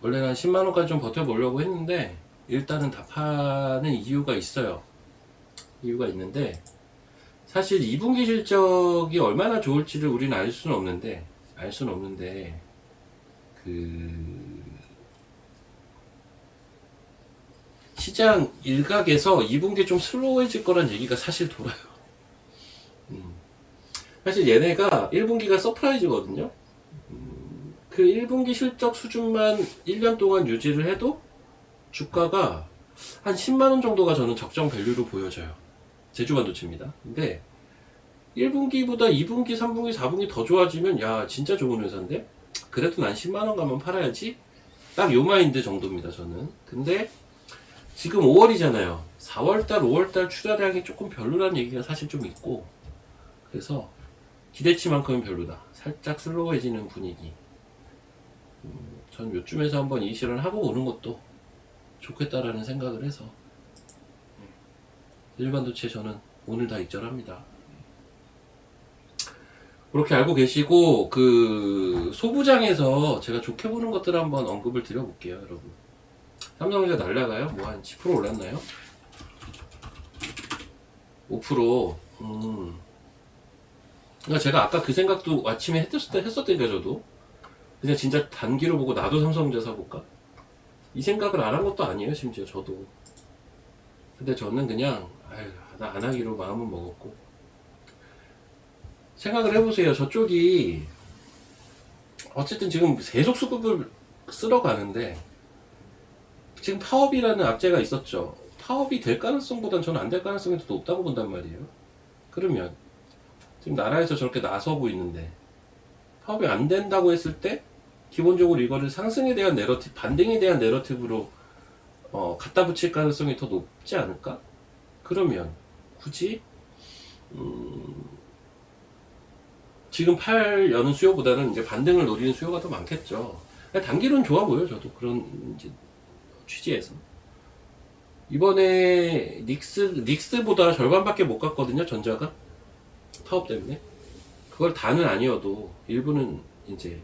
S1: 원래는 한 10만원까지 좀 버텨보려고 했는데 일단은 다 파는 이유가 있어요. 이유가 있는데 사실 2분기 실적이 얼마나 좋을지를 우리는 알 수는 없는데, 그, 시장 일각에서 2분기 좀 슬로우해질 거란 얘기가 사실 돌아요. 사실 얘네가 1분기가 서프라이즈거든요. 그 1분기 실적 수준만 1년 동안 유지를 해도 주가가 한 10만원 정도가 저는 적정 밸류로 보여져요. 제주반도체입니다. 근데 1분기보다 2분기, 3분기, 4분기 더 좋아지면 야 진짜 좋은 회사인데 그래도 난 10만원 가면 팔아야지 딱 요 마인드 정도입니다 저는. 근데 지금 5월이잖아요 4월달 5월달 출하량이 조금 별로라는 얘기가 사실 좀 있고 그래서 기대치만큼은 별로다 살짝 슬로우해지는 분위기. 전 요쯤에서 한번 이시를 하고 오는 것도 좋겠다라는 생각을 해서 제주반도체 저는 오늘 다 익절합니다. 그렇게 알고 계시고 그 소부장에서 제가 좋게 보는 것들 한번 언급을 드려볼게요 여러분. 삼성전자 날라가요? 뭐 한 10% 올랐나요? 5%. 그러니까 제가 아까 그 생각도 아침에 했었다니까 저도 그냥 진짜 단기로 보고 나도 삼성전자 사볼까? 이 생각을 안 한 것도 아니에요 심지어 저도. 근데 저는 그냥 안 하기로 마음은 먹었고 생각을 해보세요. 저쪽이 어쨌든 지금 계속 수급을 쓸어 가는데 지금 파업이라는 악재가 있었죠. 파업이 될 가능성보단 저는 안 될 가능성이 더 높다고 본단 말이에요. 그러면 지금 나라에서 저렇게 나서고 있는데 파업이 안 된다고 했을 때 기본적으로 이거를 상승에 대한 내러티브, 반등에 대한 내러티브로 갖다 붙일 가능성이 더 높지 않을까? 그러면 굳이 지금 팔려는 수요보다는 이제 반등을 노리는 수요가 더 많겠죠. 단기로는 좋아 보여요, 저도. 그런 이제 취지에서. 이번에 닉스보다 절반밖에 못 갔거든요, 전자가. 파업 때문에. 그걸 다는 아니어도 일부는 이제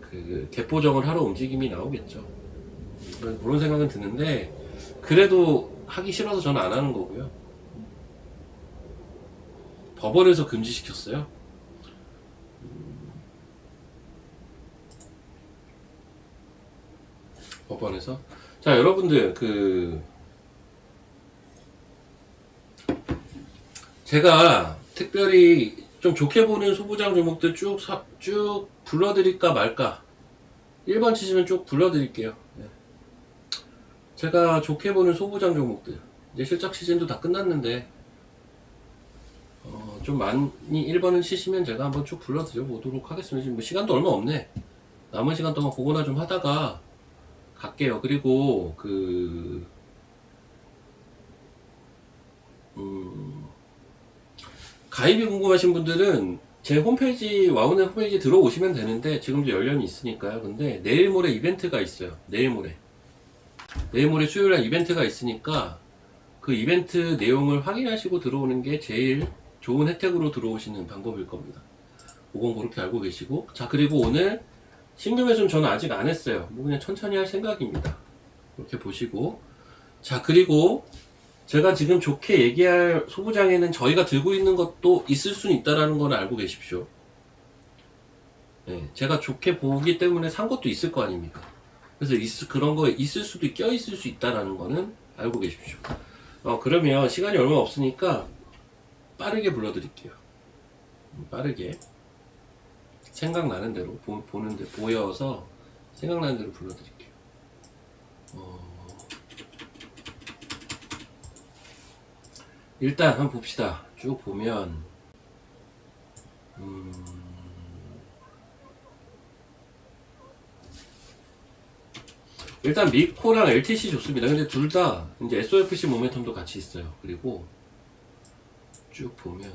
S1: 그 개포정을 하러 움직임이 나오겠죠. 그런 생각은 드는데, 그래도 하기 싫어서 저는 안 하는 거고요. 법원에서 금지시켰어요. 법원에서. 자, 여러분들, 제가 특별히 좀 좋게 보는 소부장 종목들 쭉 불러드릴까 말까. 1번 치시면 쭉 불러드릴게요. 네. 제가 좋게 보는 소부장 종목들. 이제 실적 시즌도 다 끝났는데, 좀 많이 1번을 치시면 제가 한번 쭉 불러드려 보도록 하겠습니다. 지금 뭐 시간도 얼마 없네. 남은 시간 동안 그거나 좀 하다가 갈게요. 그리고 가입이 궁금하신 분들은 제 홈페이지 와우넷 홈페이지 들어오시면 되는데 지금도 열려는 있으니까요. 근데 내일 모레 이벤트가 있어요. 내일 모레 수요일날 이벤트가 있으니까 그 이벤트 내용을 확인하시고 들어오는 게 제일 좋은 혜택으로 들어오시는 방법일 겁니다. 그건 그렇게 알고 계시고, 자 그리고 오늘 신규 매수는 저는 아직 안 했어요. 뭐 그냥 천천히 할 생각입니다. 이렇게 보시고, 자 그리고 제가 지금 좋게 얘기할 소부장에는 저희가 들고 있는 것도 있을 수는 있다라는 건 알고 계십시오. 네, 제가 좋게 보기 때문에 산 것도 있을 거 아닙니까? 그래서 그런 거 있을 수도 껴있을 수 있다라는 거는 알고 계십시오. 그러면 시간이 얼마 없으니까 빠르게 불러드릴게요. 빠르게 생각나는 대로 보는데 보여서 생각나는 대로 불러드릴게요. 일단 한번 봅시다. 쭉 보면 일단 미코랑 LTC 좋습니다. 근데 둘 다 이제 SOFC 모멘텀도 같이 있어요. 그리고 쭉 보면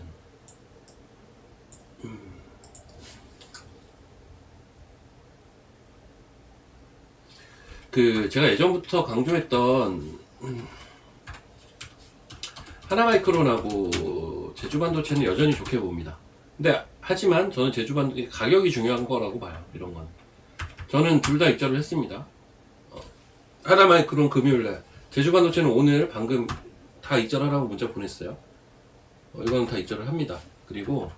S1: 제가 예전부터 강조했던 하나마이크론하고 제주반도체는 여전히 좋게 봅니다. 근데 하지만 저는 제주반도체 가격이 중요한 거라고 봐요. 이런 건 저는 둘 다 입절을 했습니다. 하나마이크론 금요일날, 제주반도체는 오늘 방금 다 입절하라고 문자 보냈어요. 이건 다 입절을 합니다. 그리고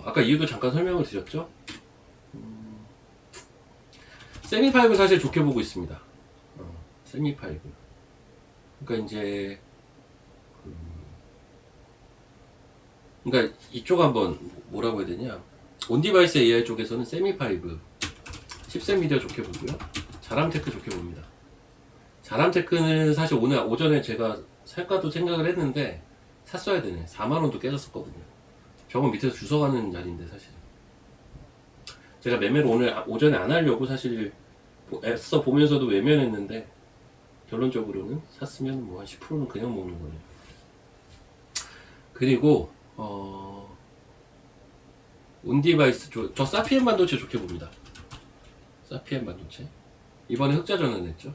S1: 아까 이유도 잠깐 설명을 드렸죠. 세미5 사실 좋게 보고 있습니다. 세미5. 그러니까 이제 그러니까 이쪽 한번 뭐라고 해야 되냐, 온디바이스 AI 쪽에서는 세미5 10세 미디어 좋게 보고요, 자람테크 좋게 봅니다. 자람테크는 사실 오늘 오전에 제가 살까도 생각을 했는데 샀어야 되네. 4만원도 깨졌었거든요. 저건 밑에서 주워가는 자리인데 사실 제가 매매를 오늘 오전에 안 하려고 사실 애써 보면서도 외면했는데 결론적으로는 샀으면 뭐 한 10%는 그냥 먹는 거네요. 그리고 온디바이스 저 사피엔 반도체 좋게 봅니다. 사피엔 반도체 이번에 흑자 전환했죠.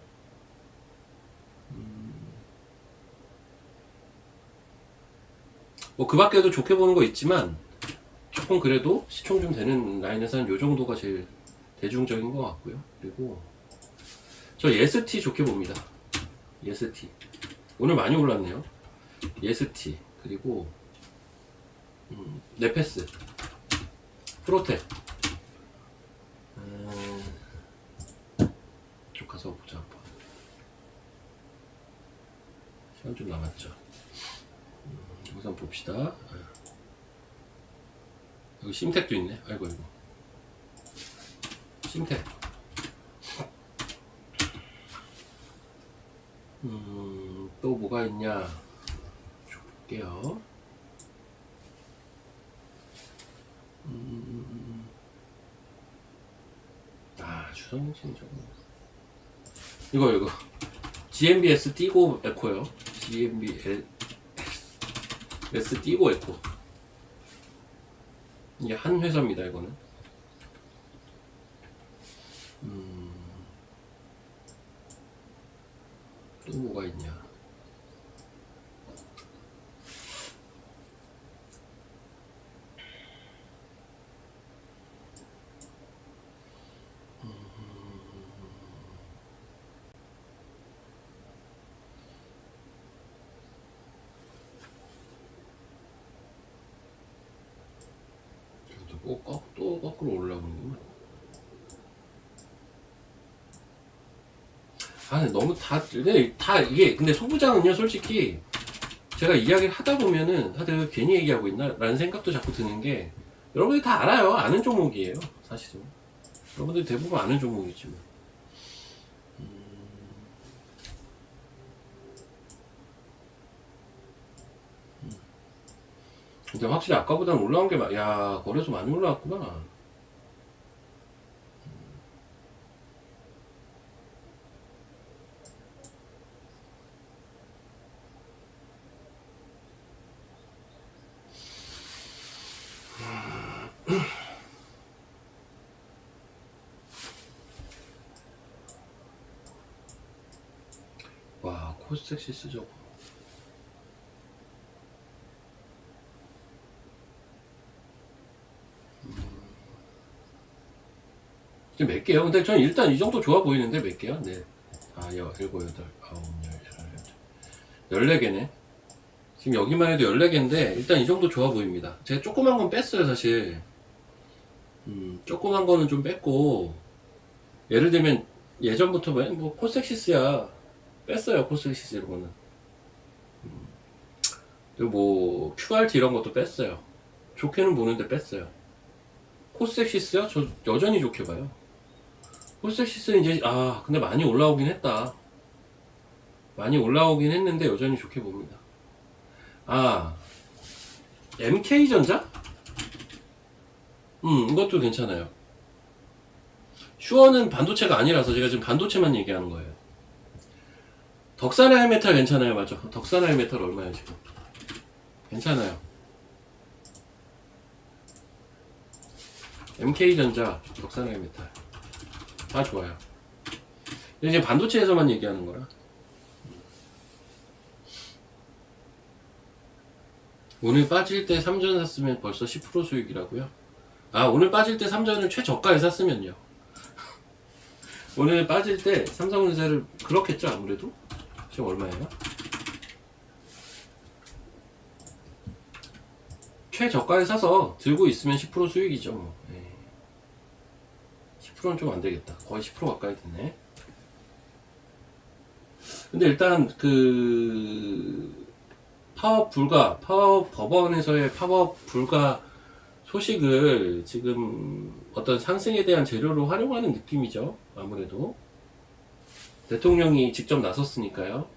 S1: 뭐 그 밖에도 좋게 보는 거 있지만 조금 그래도 시총 좀 되는 라인에서는 요 정도가 제일 대중적인 것 같고요. 그리고 저 예스티 좋게 봅니다. 예스티 오늘 많이 올랐네요. 예스티 그리고 네페스, 프로텍 쪽 가서 보자 한번. 시간 좀 남았죠. 우선 봅시다. 여기 심텍도 있네. 아이고 심텍. 또 뭐가 있냐 볼게요. 주성진 저거 이거 GMBS 띄고 에코요. GMBS 띄고 에코. 이게 한 회사입니다. 이거는 또 뭐가 있냐. 또 거꾸로 올라오는구나. 너무 다 이게 근데 소부장은요 솔직히 제가 이야기를 하다 보면은 다들 괜히 얘기하고 있나 라는 생각도 자꾸 드는 게, 여러분들이 다 알아요. 아는 종목이에요 사실은. 여러분들이 대부분 아는 종목이지 뭐. 근데 확실히 아까보다는 올라온 게 야 거래소 많이 올라왔구나. 와 코스텍시스 저거 지금 몇 개요? 근데 전 일단 이 정도 좋아 보이는데 몇 개야? 네. 7, 8, 9, 10, 11, 14개네. 지금 여기만 해도 14개인데 일단 이 정도 좋아 보입니다. 제가 조그만 건 뺐어요 사실. 조그만 거는 좀 뺐고, 예를 들면 예전부터 뭐 코스텍시스야 뺐어요. 코스텍시스 이런 거는. 그리고 뭐 QRT 이런 것도 뺐어요. 좋게는 보는데 뺐어요. 코스텍시스요? 저 여전히 좋게 봐요. 코스텍시스는 이제 근데 많이 올라오긴 했다. 많이 올라오긴 했는데 여전히 좋게 봅니다. MK전자? 이것도 괜찮아요. 슈어는 반도체가 아니라서 제가 지금 반도체만 얘기하는 거예요. 덕산하이 메탈 괜찮아요. 맞죠? 덕산하이 메탈 얼마야 지금? 괜찮아요. MK전자, 덕산하이 메탈 다 좋아요. 이제 반도체에서만 얘기하는 거라. 오늘 빠질 때 3전 샀으면 벌써 10% 수익이라고요? 오늘 빠질 때 3전을 최저가에 샀으면요. 오늘 빠질 때 삼성전자를 그렇겠죠 아무래도? 지금 얼마예요? 최저가에 사서 들고 있으면 10% 수익이죠. 뭐. 10%는 좀 안 되겠다. 거의 10% 가까이 됐네. 근데 일단 파업 법원에서의 파업 불가 소식을 지금 어떤 상승에 대한 재료로 활용하는 느낌이죠. 아무래도 대통령이 직접 나섰으니까요.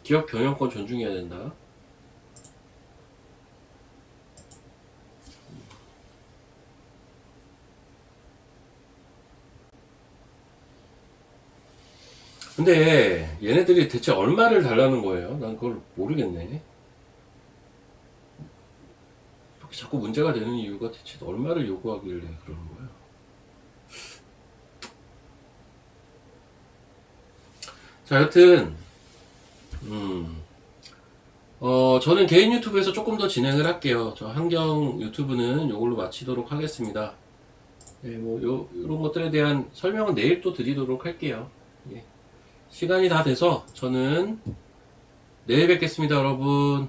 S1: 기업 경영권 존중해야 된다. 근데 얘네들이 대체 얼마를 달라는 거예요? 난 그걸 모르겠네. 이렇게 자꾸 문제가 되는 이유가 대체 얼마를 요구하길래 그러는 거야? 자, 여튼 저는 개인 유튜브에서 조금 더 진행을 할게요. 저 환경 유튜브는 이걸로 마치도록 하겠습니다. 네, 이런 것들에 대한 설명은 내일 또 드리도록 할게요. 예. 시간이 다 돼서 저는 내일 뵙겠습니다, 여러분.